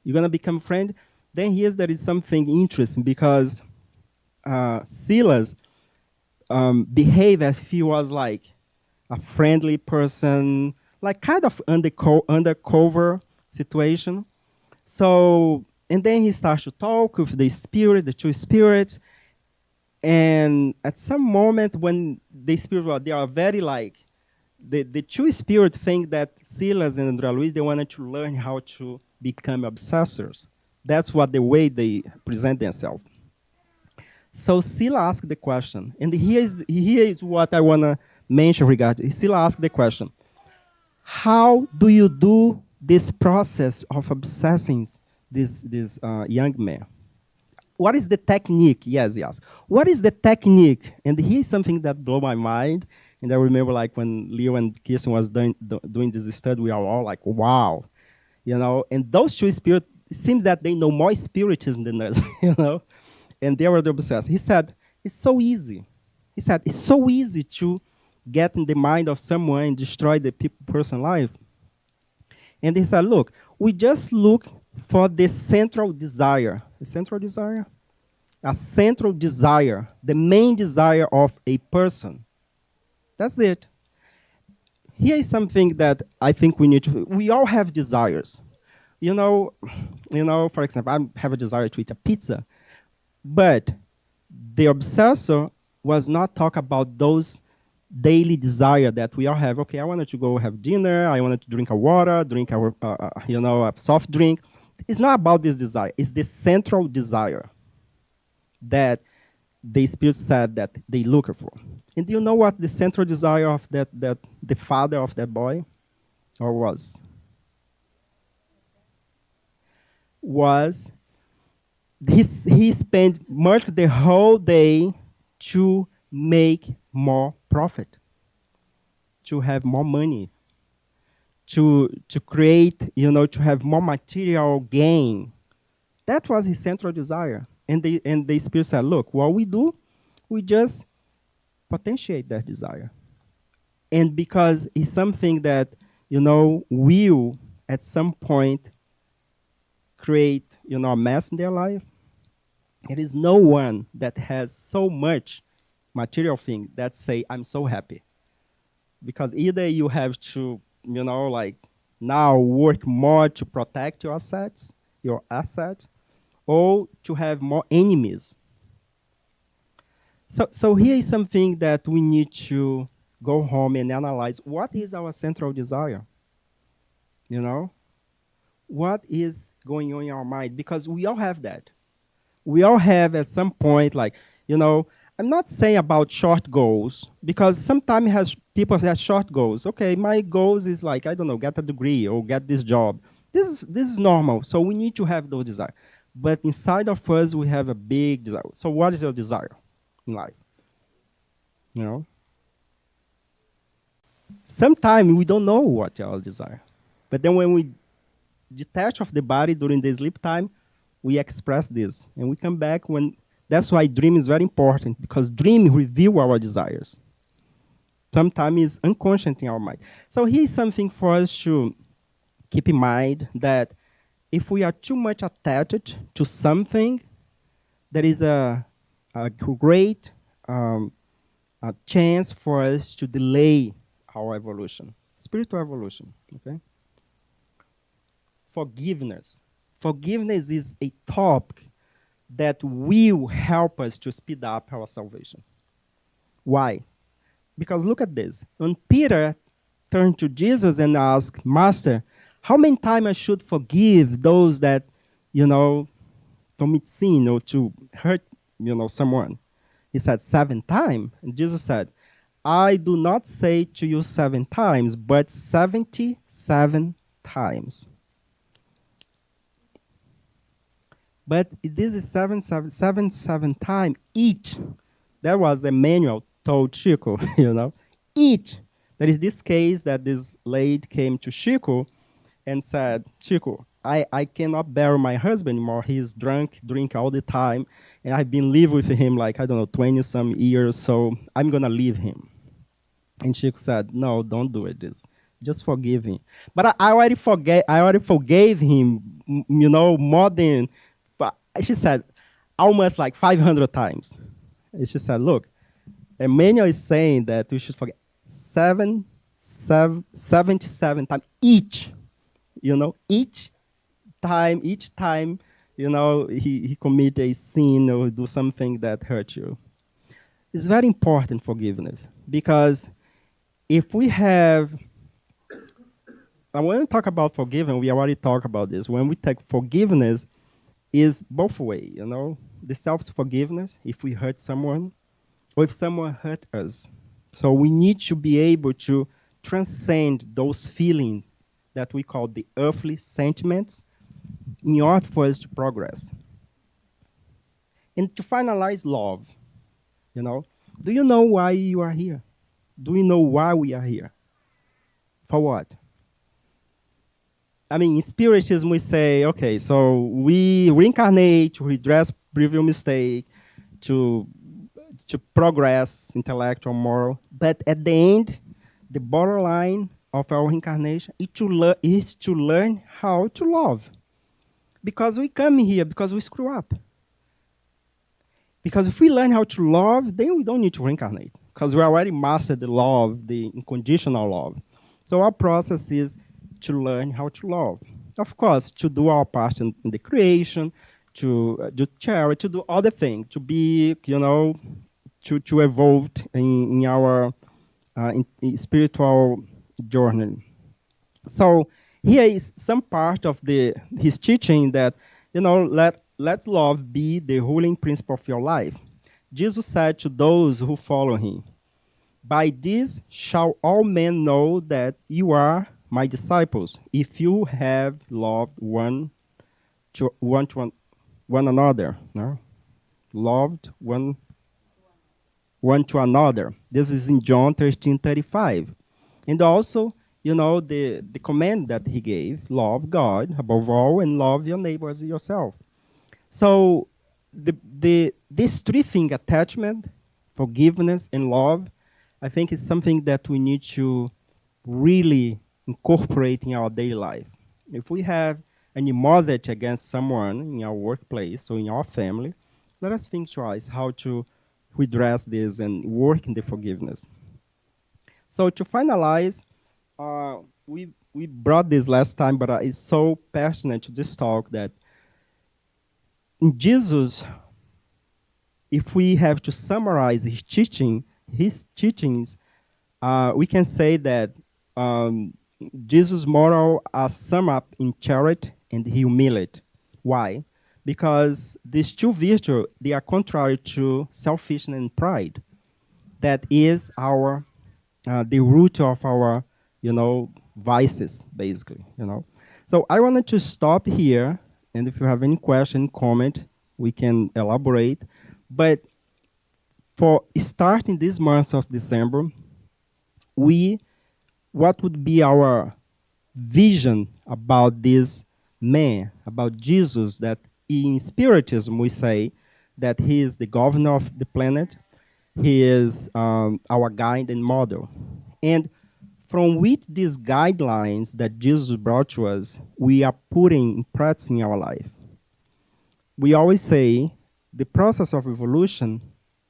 You're gonna become friend? Then here's there is something interesting because Silas behaved as if he was like a friendly person, like kind of undercover situation. So, and then he starts to talk with the spirit, the two spirits. And at some moment when the spirit, well, they are very like, the two spirits think that Silas and Andrea Luiz, they wanted to learn how to become obsessors. That's what the way they present themselves. So Sila asked the question, and here is what I want to mention regarding. Sila asked the question, how do you do this process of obsessing this young man? What is the technique? Yes, yes. What is the technique? And here's something that blew my mind. And I remember like when Leo and Kirsten was doing this study, we are all like, wow. And those two spirits, it seems that they know more spiritism than us, and they were obsessed. He said, it's so easy. He said, it's so easy to get in the mind of someone and destroy the person's life. And he said, look, we just look for the central desire. The central desire? A central desire, the main desire of a person. That's it. Here is something that I think we all have desires. For example, I have a desire to eat a pizza. But the obsessor was not talk about those daily desire that we all have. Okay, I wanted to go have dinner. I wanted to drink a water, drink a soft drink. It's not about this desire. It's the central desire that the spirit said that they look for. And do you know what the central desire of that the father of that boy was? He spent much the whole day to make more profit, to have more money, to create, to have more material gain. That was his central desire. And the spirit said, look, what we do, we just potentiate that desire. And because it's something that, will at some point create, a mess in their life, there is no one that has so much material thing that say, I'm so happy. Because either you have to, now work more to protect your assets, or to have more enemies. So here is something that we need to go home and analyze. What is our central desire? What is going on in our mind? Because we all have that. We all have at some point, like, I'm not saying about short goals, because sometimes people have short goals. Okay, my goals is like, I don't know, get a degree or get this job. This is normal, so we need to have those desires. But inside of us, we have a big desire. So what is your desire in life? Sometimes we don't know what our desire. But then when we detach of the body during the sleep time, we express this. And we come back when... That's why dream is very important, because dream reveal our desires. Sometimes it's unconscious in our mind. So here's something for us to keep in mind, that if we are too much attached to something, there is a great a chance for us to delay our evolution, spiritual evolution, okay? Forgiveness. Forgiveness is a topic that will help us to speed up our salvation. Why? Because look at this. When Peter turned to Jesus and asked, Master, how many times I should forgive those that, commit sin or to hurt, someone? He said, 7 times. And Jesus said, I do not say to you 7 times, but 77 times. But this is 7 times each. That was Emmanuel told Chico, each. There is this case that this lady came to Chico and said, Chico, I cannot bear my husband anymore. He's drunk, drink all the time, and I've been living with him like, I don't know, 20 some years, so I'm gonna leave him. And Chico said, no, don't do it. Just forgive him. But I already forgave him, more than, but she said, almost like 500 times. And she said, look, Emmanuel is saying that we should forget 77 times each, each time, he commit a sin or do something that hurt you. It's very important, forgiveness, because if we have, and when we talk about forgiveness, we already talked about this. When we take forgiveness, is both way, the self-forgiveness, if we hurt someone, or if someone hurt us. So we need to be able to transcend those feelings that we call the earthly sentiments in order for us to progress. And to finalize love, do you know why you are here? Do you know why we are here? For what? I mean, in Spiritism, we say, okay, so we reincarnate to redress previous mistake, to progress, intellectual, moral. But at the end, the borderline of our reincarnation is to learn how to love. Because we come here because we screw up. Because if we learn how to love, then we don't need to reincarnate. Because we already mastered the love, the unconditional love. So our process is to learn how to love. Of course, to do our part in the creation, to do charity, to do other things, to be, to evolve in our in spiritual journey. So here is some part of his teaching that, let love be the ruling principle of your life. Jesus said to those who follow him, by this shall all men know that you are my disciples, if you have loved one to another. No? Loved one to another. This is in John 13:35. And also, the command that he gave, love God above all and love your neighbor as yourself. So this three things, attachment, forgiveness, and love, I think is something that we need to really incorporate in our daily life. If we have animosity against someone in our workplace or in our family, let us think twice how to redress this and work in the forgiveness. So to finalize, we brought this last time, but it's so passionate to this talk that in Jesus, if we have to summarize his teachings, we can say that Jesus' moral are summed up in charity and humility. Why? Because these two virtues, they are contrary to selfishness and pride. That is the root of our, vices, basically, So I wanted to stop here, and if you have any question, comment, we can elaborate. But for starting this month of December, what would be our vision about this man, about Jesus, that in Spiritism we say that he is the governor of the planet, he is our guide and model. And from which these guidelines that Jesus brought to us, we are putting in practice in our life. We always say the process of evolution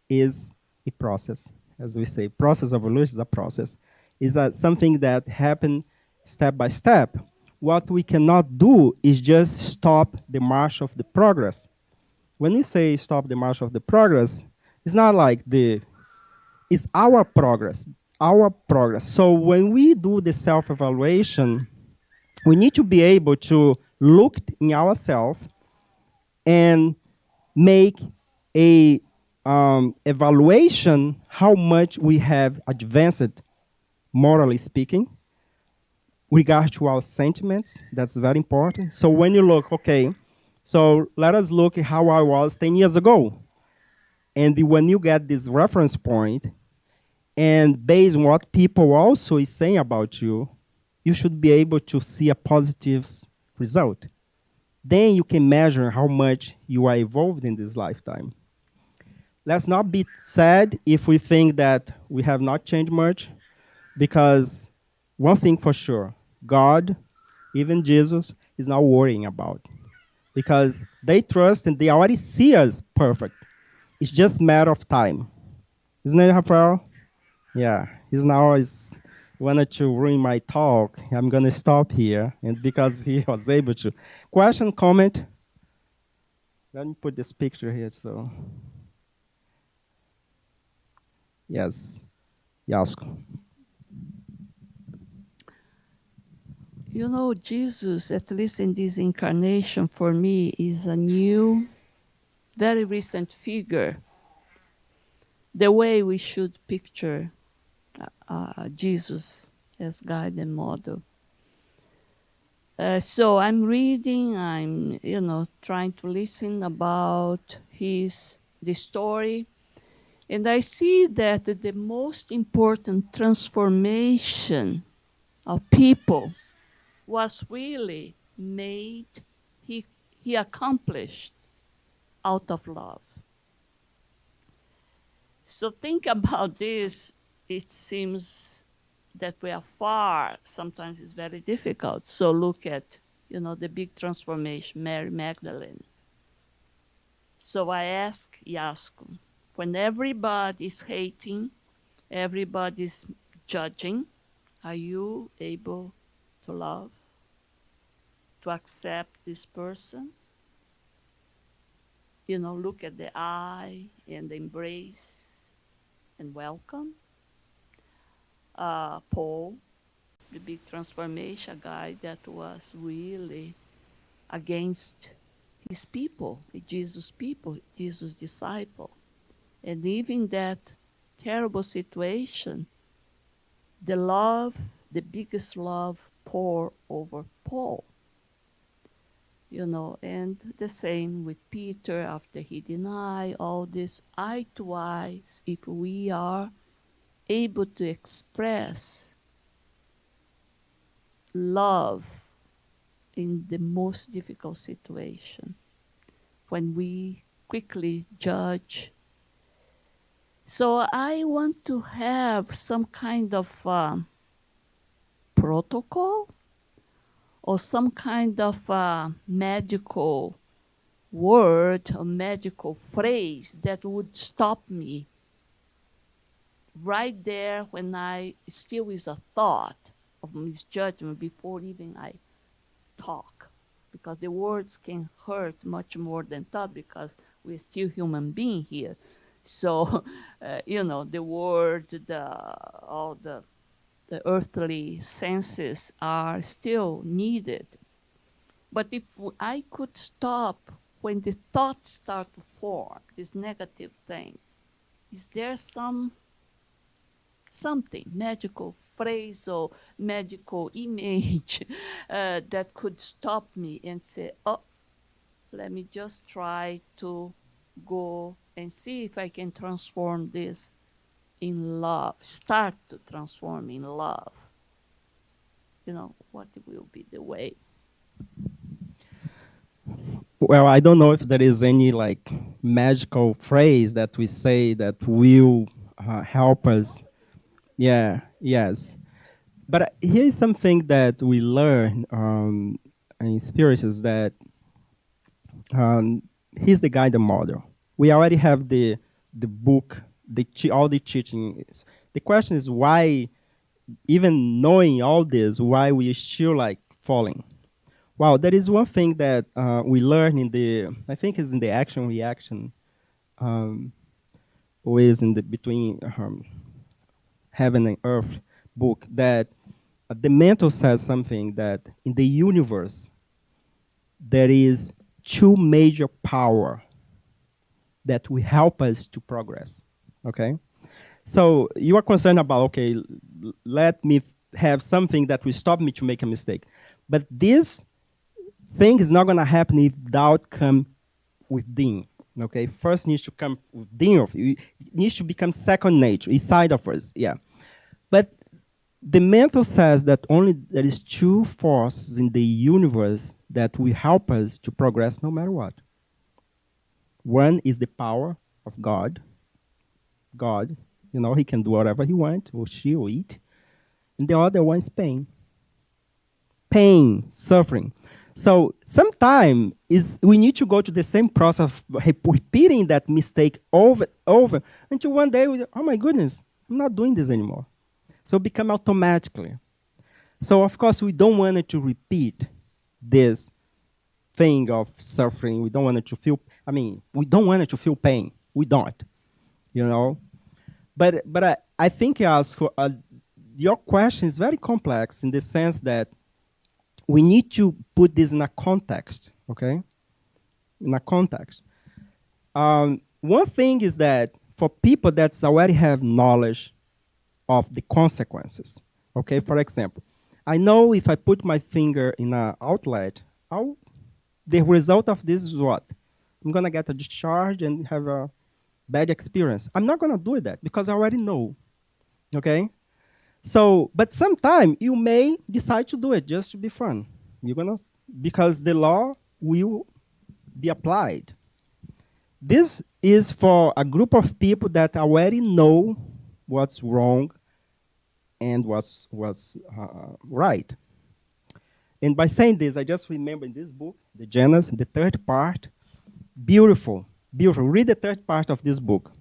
is a process. As we say, process of evolution is a process. It's something that happens step by step. What we cannot do is just stop the march of the progress. When we say stop the march of the progress, it's not like it's our progress. So when we do the self-evaluation, we need to be able to look in ourselves and make a evaluation how much we have advanced, morally speaking, regard to our sentiments. That's very important. So when you look, okay, so let us look at how I was 10 years ago. And when you get this reference point, and based on what people also is saying about you, you should be able to see a positive result. Then you can measure how much you are evolved in this lifetime. Let's not be sad if we think that we have not changed much, because one thing for sure, God, even Jesus, is not worrying about, because they trust and they already see us perfect. It's just a matter of time. Isn't it, Rafael? Yeah, he's now is wanted to ruin my talk. I'm gonna stop here, and because he was able to. Question, comment? Let me put this picture here. So, yes, Yasko. You know, Jesus, at least in this incarnation, for me, is a new, very recent figure. The way we should picture Jesus as guide and model. So I'm reading, I'm, trying to listen about the story, and I see that the most important transformation of people was really made, he, he accomplished out of love. So think about this. It seems that we are far. Sometimes it's very difficult. So look at, the big transformation, Mary Magdalene. So I ask Yasko, when everybody is hating, everybody's judging, are you able to love, to accept this person? Look at the eye and embrace and welcome. Paul, the big transformation guy that was really against his people, Jesus' disciple. And even that terrible situation, the biggest love poured over Paul. And the same with Peter after he denied all this eye to eye. If we are able to express love in the most difficult situation, when we quickly judge. So I want to have some kind of protocol or some kind of magical word or magical phrase that would stop me right there when I still is a thought of misjudgment before even I talk, because the words can hurt much more than thought, because we're still human being here. So the word, all the earthly senses are still needed. But if I could stop when the thoughts start to form, this negative thing, is there something magical phrase or magical image that could stop me and say, oh, let me just try to go and see if I can transform this in love, start to transform in love. What will be the way? Well, I don't know if there is any like magical phrase that we say that will help us. Yeah, yes. But here is something that we learn in Spiritus, that he's the guide and model. We already have the book, all the teachings. The question is why, even knowing all this, why we still like falling. Wow, there is one thing that we learn in I think it's in the action reaction, or is in the between heaven and earth book, that the mental says something, that in the universe there is two major power that will help us to progress. Okay? So you are concerned about, okay, let me have something that will stop me to make a mistake. But this thing is not going to happen if doubt come within. Okay, first needs to come within of you. It needs to become second nature, inside of us. Yeah, but the method says that only there is two forces in the universe that will help us to progress no matter what. One is the power of God. God, he can do whatever he wants, or she, or it. And the other one is pain. Pain, suffering. So sometimes we need to go to the same process of repeating that mistake over, until one day we, oh my goodness, I'm not doing this anymore. So become automatically. So of course we don't want it to repeat this thing of suffering. We don't want it to feel, we don't want it to feel pain. We don't, But I think your question is very complex in the sense that we need to put this in a context, okay? In a context. One thing is that for people that already have knowledge of the consequences, okay? For example, I know if I put my finger in an outlet, the result of this is what? I'm going to get a discharge and have a bad experience. I'm not going to do that because I already know, okay? So, but sometime you may decide to do it just to be fun. You're gonna, because the law will be applied. This is for a group of people that already know what's wrong and what's right. And by saying this, I just remember in this book, the Genesis, the third part, beautiful, beautiful. Read the third part of this book.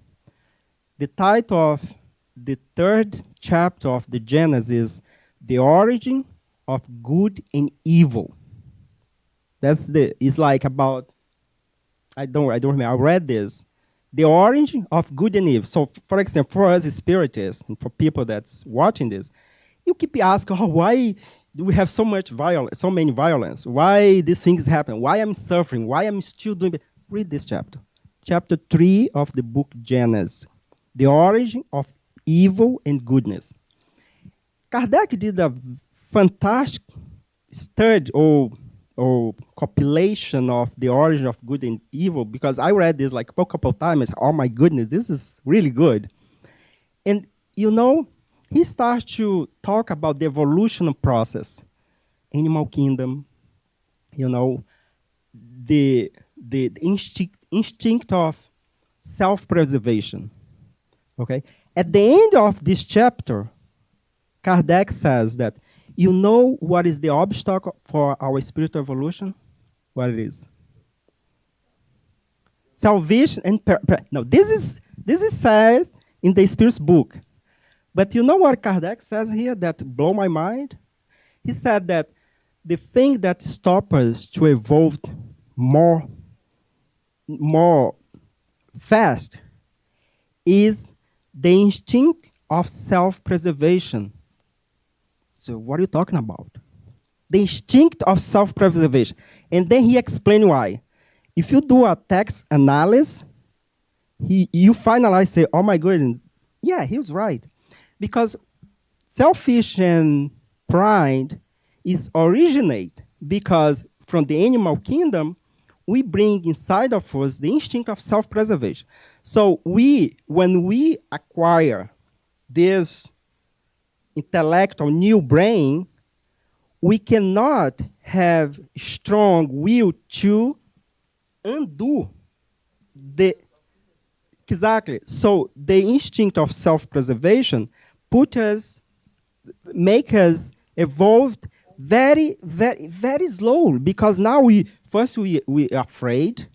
The title of the third chapter of the Genesis is The Origin of Good and Evil. It's like about, I don't remember, I read this. The origin of good and evil. So, for example, for us spiritists, and for people that's watching this, you keep asking, why do we have so much violence, so many violence? Why these things happen? Why I'm suffering? Why I'm still doing it? Read this chapter. Chapter 3 of the book Genesis. The origin of evil and goodness. Kardec did a fantastic study or compilation of the origin of good and evil, because I read this like a couple of times. Oh my goodness, this is really good. And he starts to talk about the evolution process, animal kingdom, the instinct of self-preservation. Okay? At the end of this chapter, Kardec says that what is the obstacle for our spiritual evolution? What it is? Salvation and no. This is said in the Spirit's book, but you know what Kardec says here that blow my mind? He said that the thing that stops us to evolve more fast is the instinct of self-preservation. So what are you talking about? The instinct of self-preservation. And then he explained why. If you do a text analysis, you finalize say, oh my goodness, yeah, he was right. Because selfish and pride is originate because from the animal kingdom, we bring inside of us the instinct of self-preservation. So when we acquire this intellectual new brain, we cannot have strong will to undo the exactly. So the instinct of self-preservation make us evolve very, very, very slow, because now we are afraid.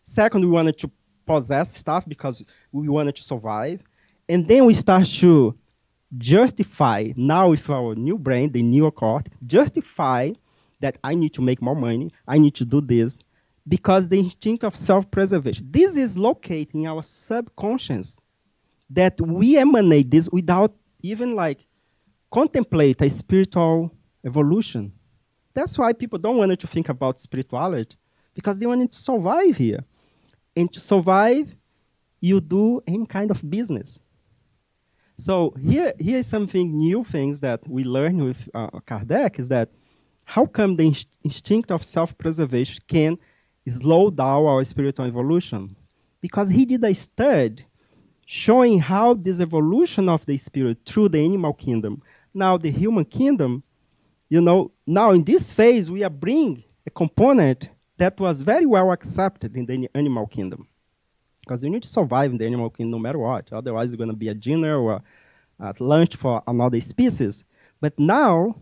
Second, we wanted to possess stuff because we wanted to survive, and then we start to justify, now with our new brain, the neocortex, justify that I need to make more money, I need to do this, because the instinct of self-preservation. This is located in our subconscious, that we emanate this without even contemplate a spiritual evolution. That's why people don't want to think about spirituality, because they want to survive here. And to survive, you do any kind of business. So here is something new things that we learn with Kardec is that how come the instinct of self-preservation can slow down our spiritual evolution? Because he did a study showing how this evolution of the spirit through the animal kingdom, now the human kingdom, now in this phase we are bringing a component that was very well accepted in the animal kingdom. Because you need to survive in the animal kingdom no matter what. Otherwise, you're going to be a dinner or at lunch for another species. But now,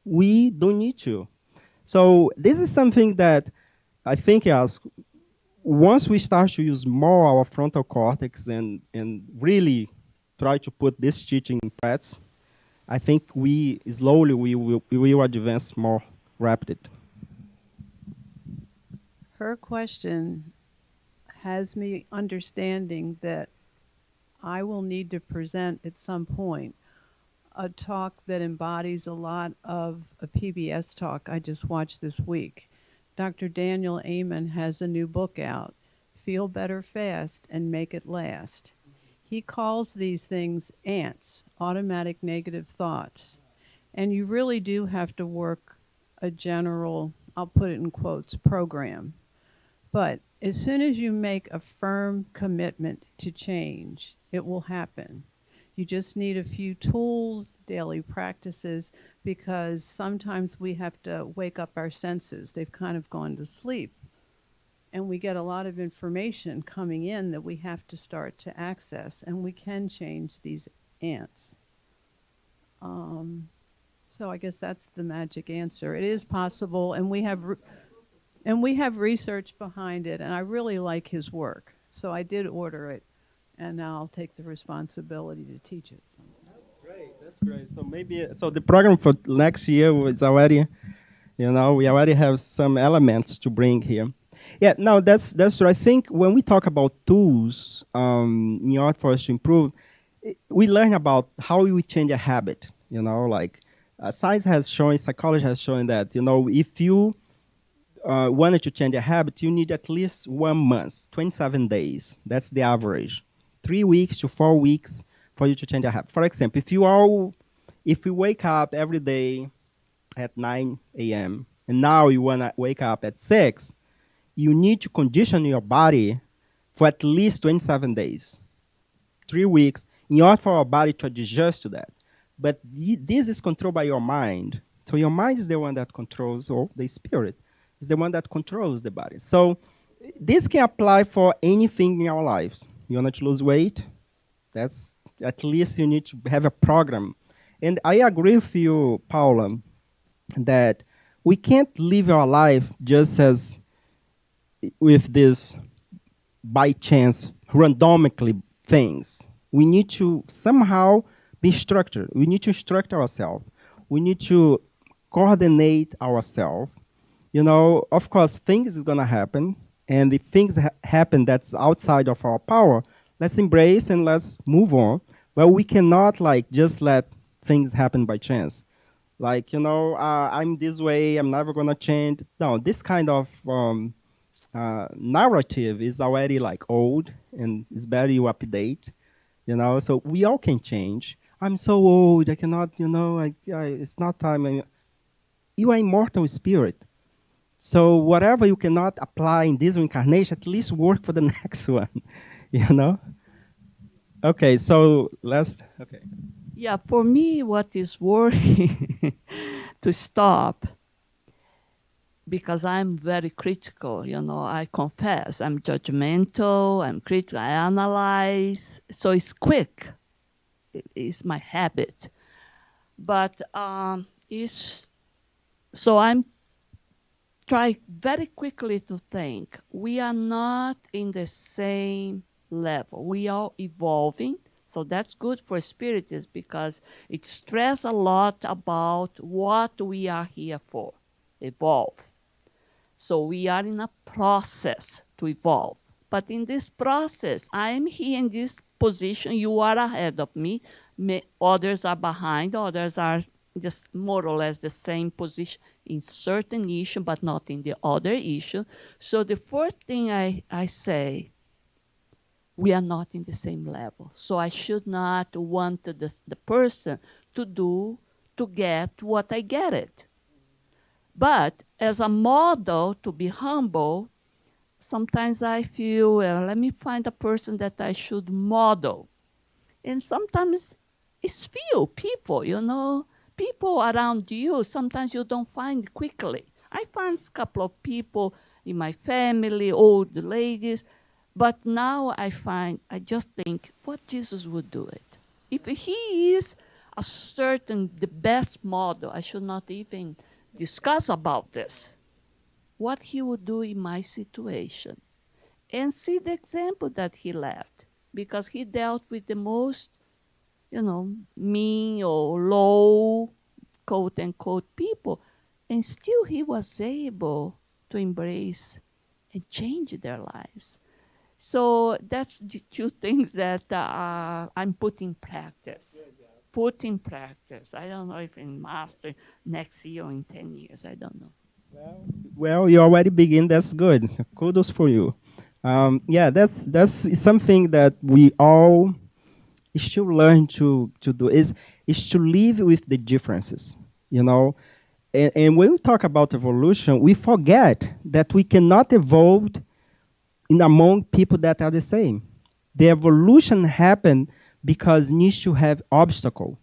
we don't need to. So this is something that I think as once we start to use more our frontal cortex and really try to put this teaching in practice, I think we slowly we will advance more rapid. Her question has me understanding that I will need to present at some point a talk that embodies a lot of a PBS talk I just watched this week. Dr. Daniel Amen has a new book out, Feel Better Fast and Make It Last. He calls these things ants, automatic negative thoughts. And you really do have to work a general, I'll put it in quotes, program. But as soon as you make a firm commitment to change, it will happen. You just need a few tools, daily practices, because sometimes we have to wake up our senses. They've kind of gone to sleep. And we get a lot of information coming in that we have to start to access, and we can change these ants. So I guess that's the magic answer. It is possible, and we have research behind it, and I really like his work. So I did order it, and now I'll take the responsibility to teach it. That's great. That's great. So maybe the program for next year is already, we already have some elements to bring here. Yeah, no, that's right. I think when we talk about tools in order for us to improve, we learn about how we change a habit. Like science has shown, psychology has shown that if you wanted to change a habit, you need at least 1 month, 27 days. That's the average. 3 weeks to 4 weeks for you to change a habit. For example, if you wake up every day at 9 a.m. and now you want to wake up at 6, you need to condition your body for at least 27 days, 3 weeks, in order for our body to adjust to that. But this is controlled by your mind. So your mind is the one that controls, or the spirit is the one that controls the body. So this can apply for anything in our lives. You want to lose weight? That's at least you need to have a program. And I agree with you, Paula, that we can't live our life just as with this by chance, randomically things. We need to somehow be structured. We need to structure ourselves. We need to coordinate ourselves. Of course, things is going to happen. And if things happen that's outside of our power, let's embrace and let's move on. But we cannot just let things happen by chance. I'm this way, I'm never going to change. No, this kind of narrative is already old, and it's better you update. So we all can change. I'm so old, I cannot, it's not time. You are immortal spirit. So whatever you cannot apply in this incarnation, at least work for the next one, Okay, so okay. Yeah, for me, what is working to stop, because I'm very critical, I confess, I'm judgmental, I'm critical, I analyze, so it's quick. It's my habit. But so I'm trying very quickly to think, we are not in the same level. We are evolving. So that's good for spiritists because it stresses a lot about what we are here for, evolve. So we are in a process to evolve. But in this process, I am here in this position. You are ahead of me. Others are behind. Others are just more or less the same position in certain issue, but not in the other issue. So the first thing I say, we are not in the same level. So I should not want the person to do to get what I get it. But as a model to be humble, sometimes I feel, well, let me find a person that I should model. And sometimes it's few people, people around you, sometimes you don't find quickly. I find a couple of people in my family, old ladies, but now I just think, what Jesus would do it. If he is the best model, I should not even discuss about this. What he would do in my situation. And see the example that he left. Because he dealt with the most, mean or low, quote unquote, people. And still he was able to embrace and change their lives. So that's the two things that I'm putting practice. Put in practice. I don't know if in master next year or in 10 years. I don't know. Well, you already begin. That's good. Kudos for you. Yeah, that's something that we all should learn to do. Is to live with the differences. You know, and when we talk about evolution, we forget that we cannot evolve in among people that are the same. The evolution happened because needs to have obstacle,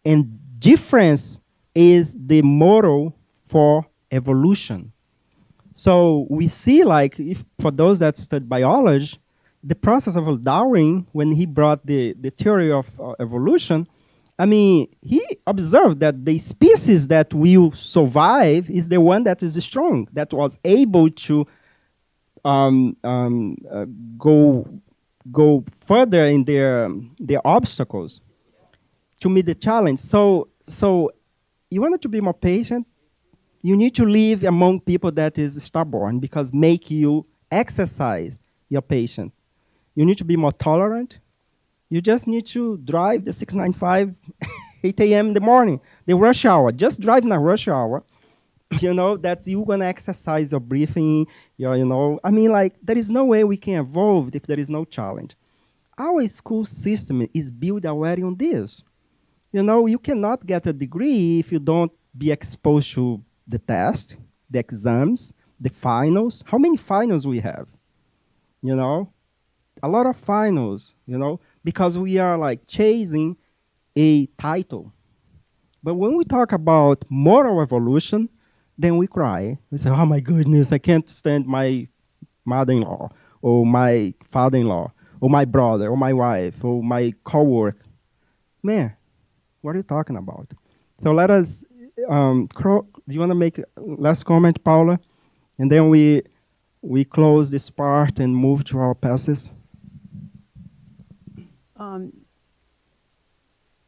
and difference is the model for evolution. So we see, like, if for those that study biology, the process of Darwin, when he brought the theory of evolution, I mean, he observed that the species that will survive is the one that is strong, that was able to um, um, uh, go go further in their obstacles to meet the challenge. So you wanted to be more patient. You need to live among people that is stubborn because make you exercise your patience. You need to be more tolerant. You just need to drive the 695 8 a.m. in the morning, the rush hour. Just drive in a rush hour. That you're gonna exercise your breathing. I mean, like, there is no way we can evolve if there is no challenge. Our school system is built already on this. You cannot get a degree if you don't be exposed to the test, the exams, the finals. How many finals we have? You know, a lot of finals, because we are like chasing a title. But when we talk about moral evolution, then we cry. We say, oh my goodness, I can't stand my mother-in-law or my father-in-law or my brother or my wife or my coworker. Man, what are you talking about? So let us, do you want to make a last comment, Paula? And then we close this part and move to our passages.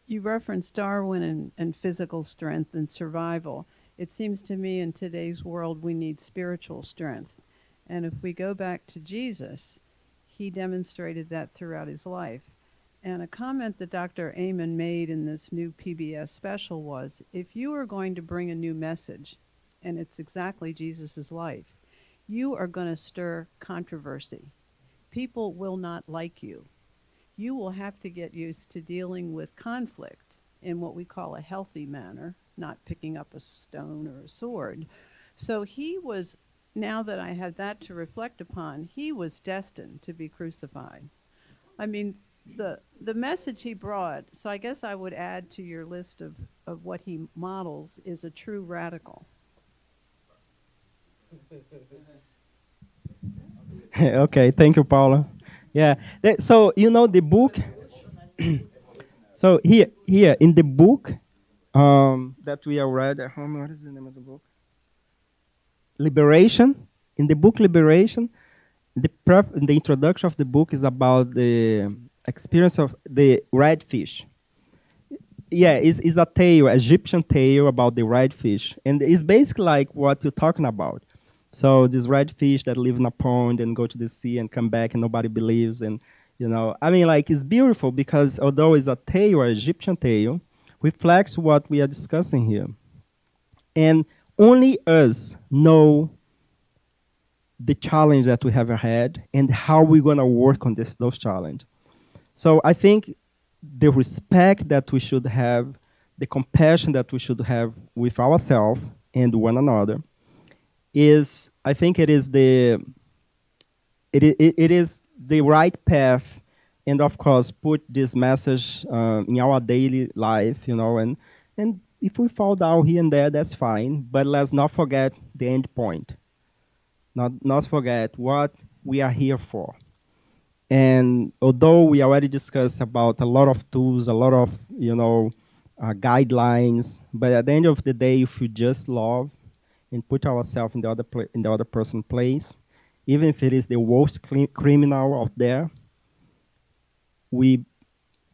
You referenced Darwin and physical strength and survival. It seems to me in today's world we need spiritual strength. And if we go back to Jesus, he demonstrated that throughout his life. And a comment that Dr. Amen made in this new PBS special was, if you are going to bring a new message, and it's exactly Jesus' life, you are going to stir controversy. People will not like you. You will have to get used to dealing with conflict in what we call a healthy manner, not picking up a stone or a sword. So he was, now that I had that to reflect upon, he was destined to be crucified. I mean, the message he brought, so I guess I would add to your list of what he models, is a true radical. Okay, thank you, Paula. Yeah. So the book. So here in the book that we are read at home, what is the name of the book? Liberation. In the book Liberation, the introduction of the book is about the experience of the red fish. Yeah, it's a tale, Egyptian tale about the red fish, and it's basically like what you're talking about. So this red fish that live in a pond and go to the sea and come back and nobody believes, and I mean, like, it's beautiful because although it's a tale, or Egyptian tale, reflects what we are discussing here, and only us know the challenge that we have ahead and how we're going to work on those challenges. So I think the respect that we should have, the compassion that we should have with ourselves and one another is, I think it is it is the right path, and of course put this message in our daily life, and if we fall down here and there, that's fine, but let's not forget the end point, not forget what we are here for. And although we already discussed about a lot of tools, a lot of guidelines, but at the end of the day, if we just love and put ourselves in the other person's place, even if it is the worst criminal out there, we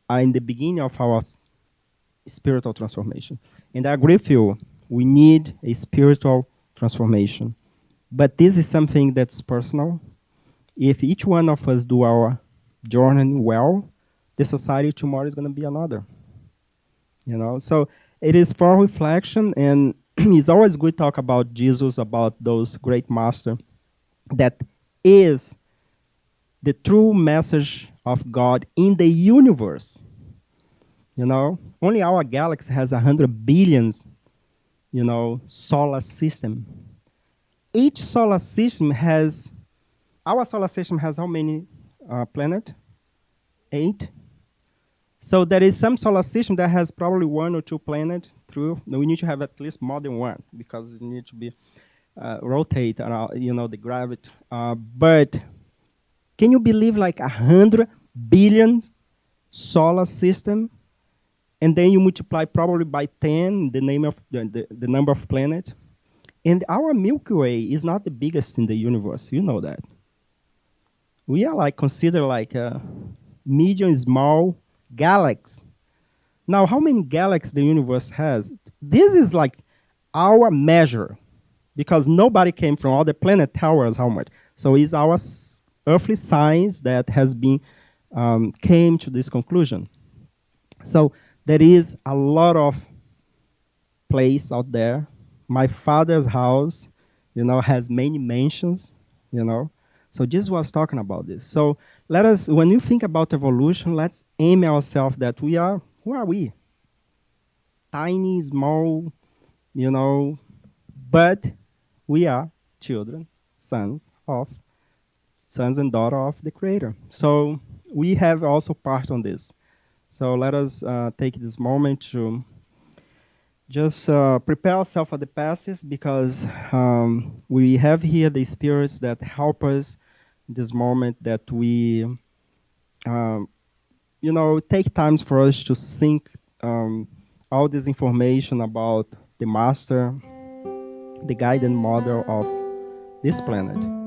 are in the beginning of our spiritual transformation. And I agree with you, we need a spiritual transformation. But this is something that's personal. If each one of us do our journey well, the society tomorrow is going to be another. So it is for reflection, and it's always good to talk about Jesus, about those great masters that is the true message of God in the universe. Only our galaxy has 100 billions, solar system. Each solar system has, our solar system has how many planets? 8. So there is some solar system that has probably 1 or 2 planets through. We need to have at least more than 1 because it needs to be rotate around, the gravity. But can you believe like 100 billion solar system, and then you multiply probably by 10 the name of the number of planets, and our Milky Way is not the biggest in the universe. You know that. We are like considered like a medium small galaxy. Now, how many galaxies the universe has? This is like our measure, because nobody came from other planet tell us how much. So it's our earthly science that has been came to this conclusion. So there is a lot of place out there. My father's house, has many mansions, So Jesus was talking about this. So let us, when you think about evolution, let's aim ourselves that we are, who are we? Tiny, small, but we are children, sons and daughters of the Creator. So we have also part on this. So let us take this moment to just prepare ourselves for the passage, because we have here the spirits that help us in this moment, that we, take times for us to think all this information about the master, the guide and model of this planet.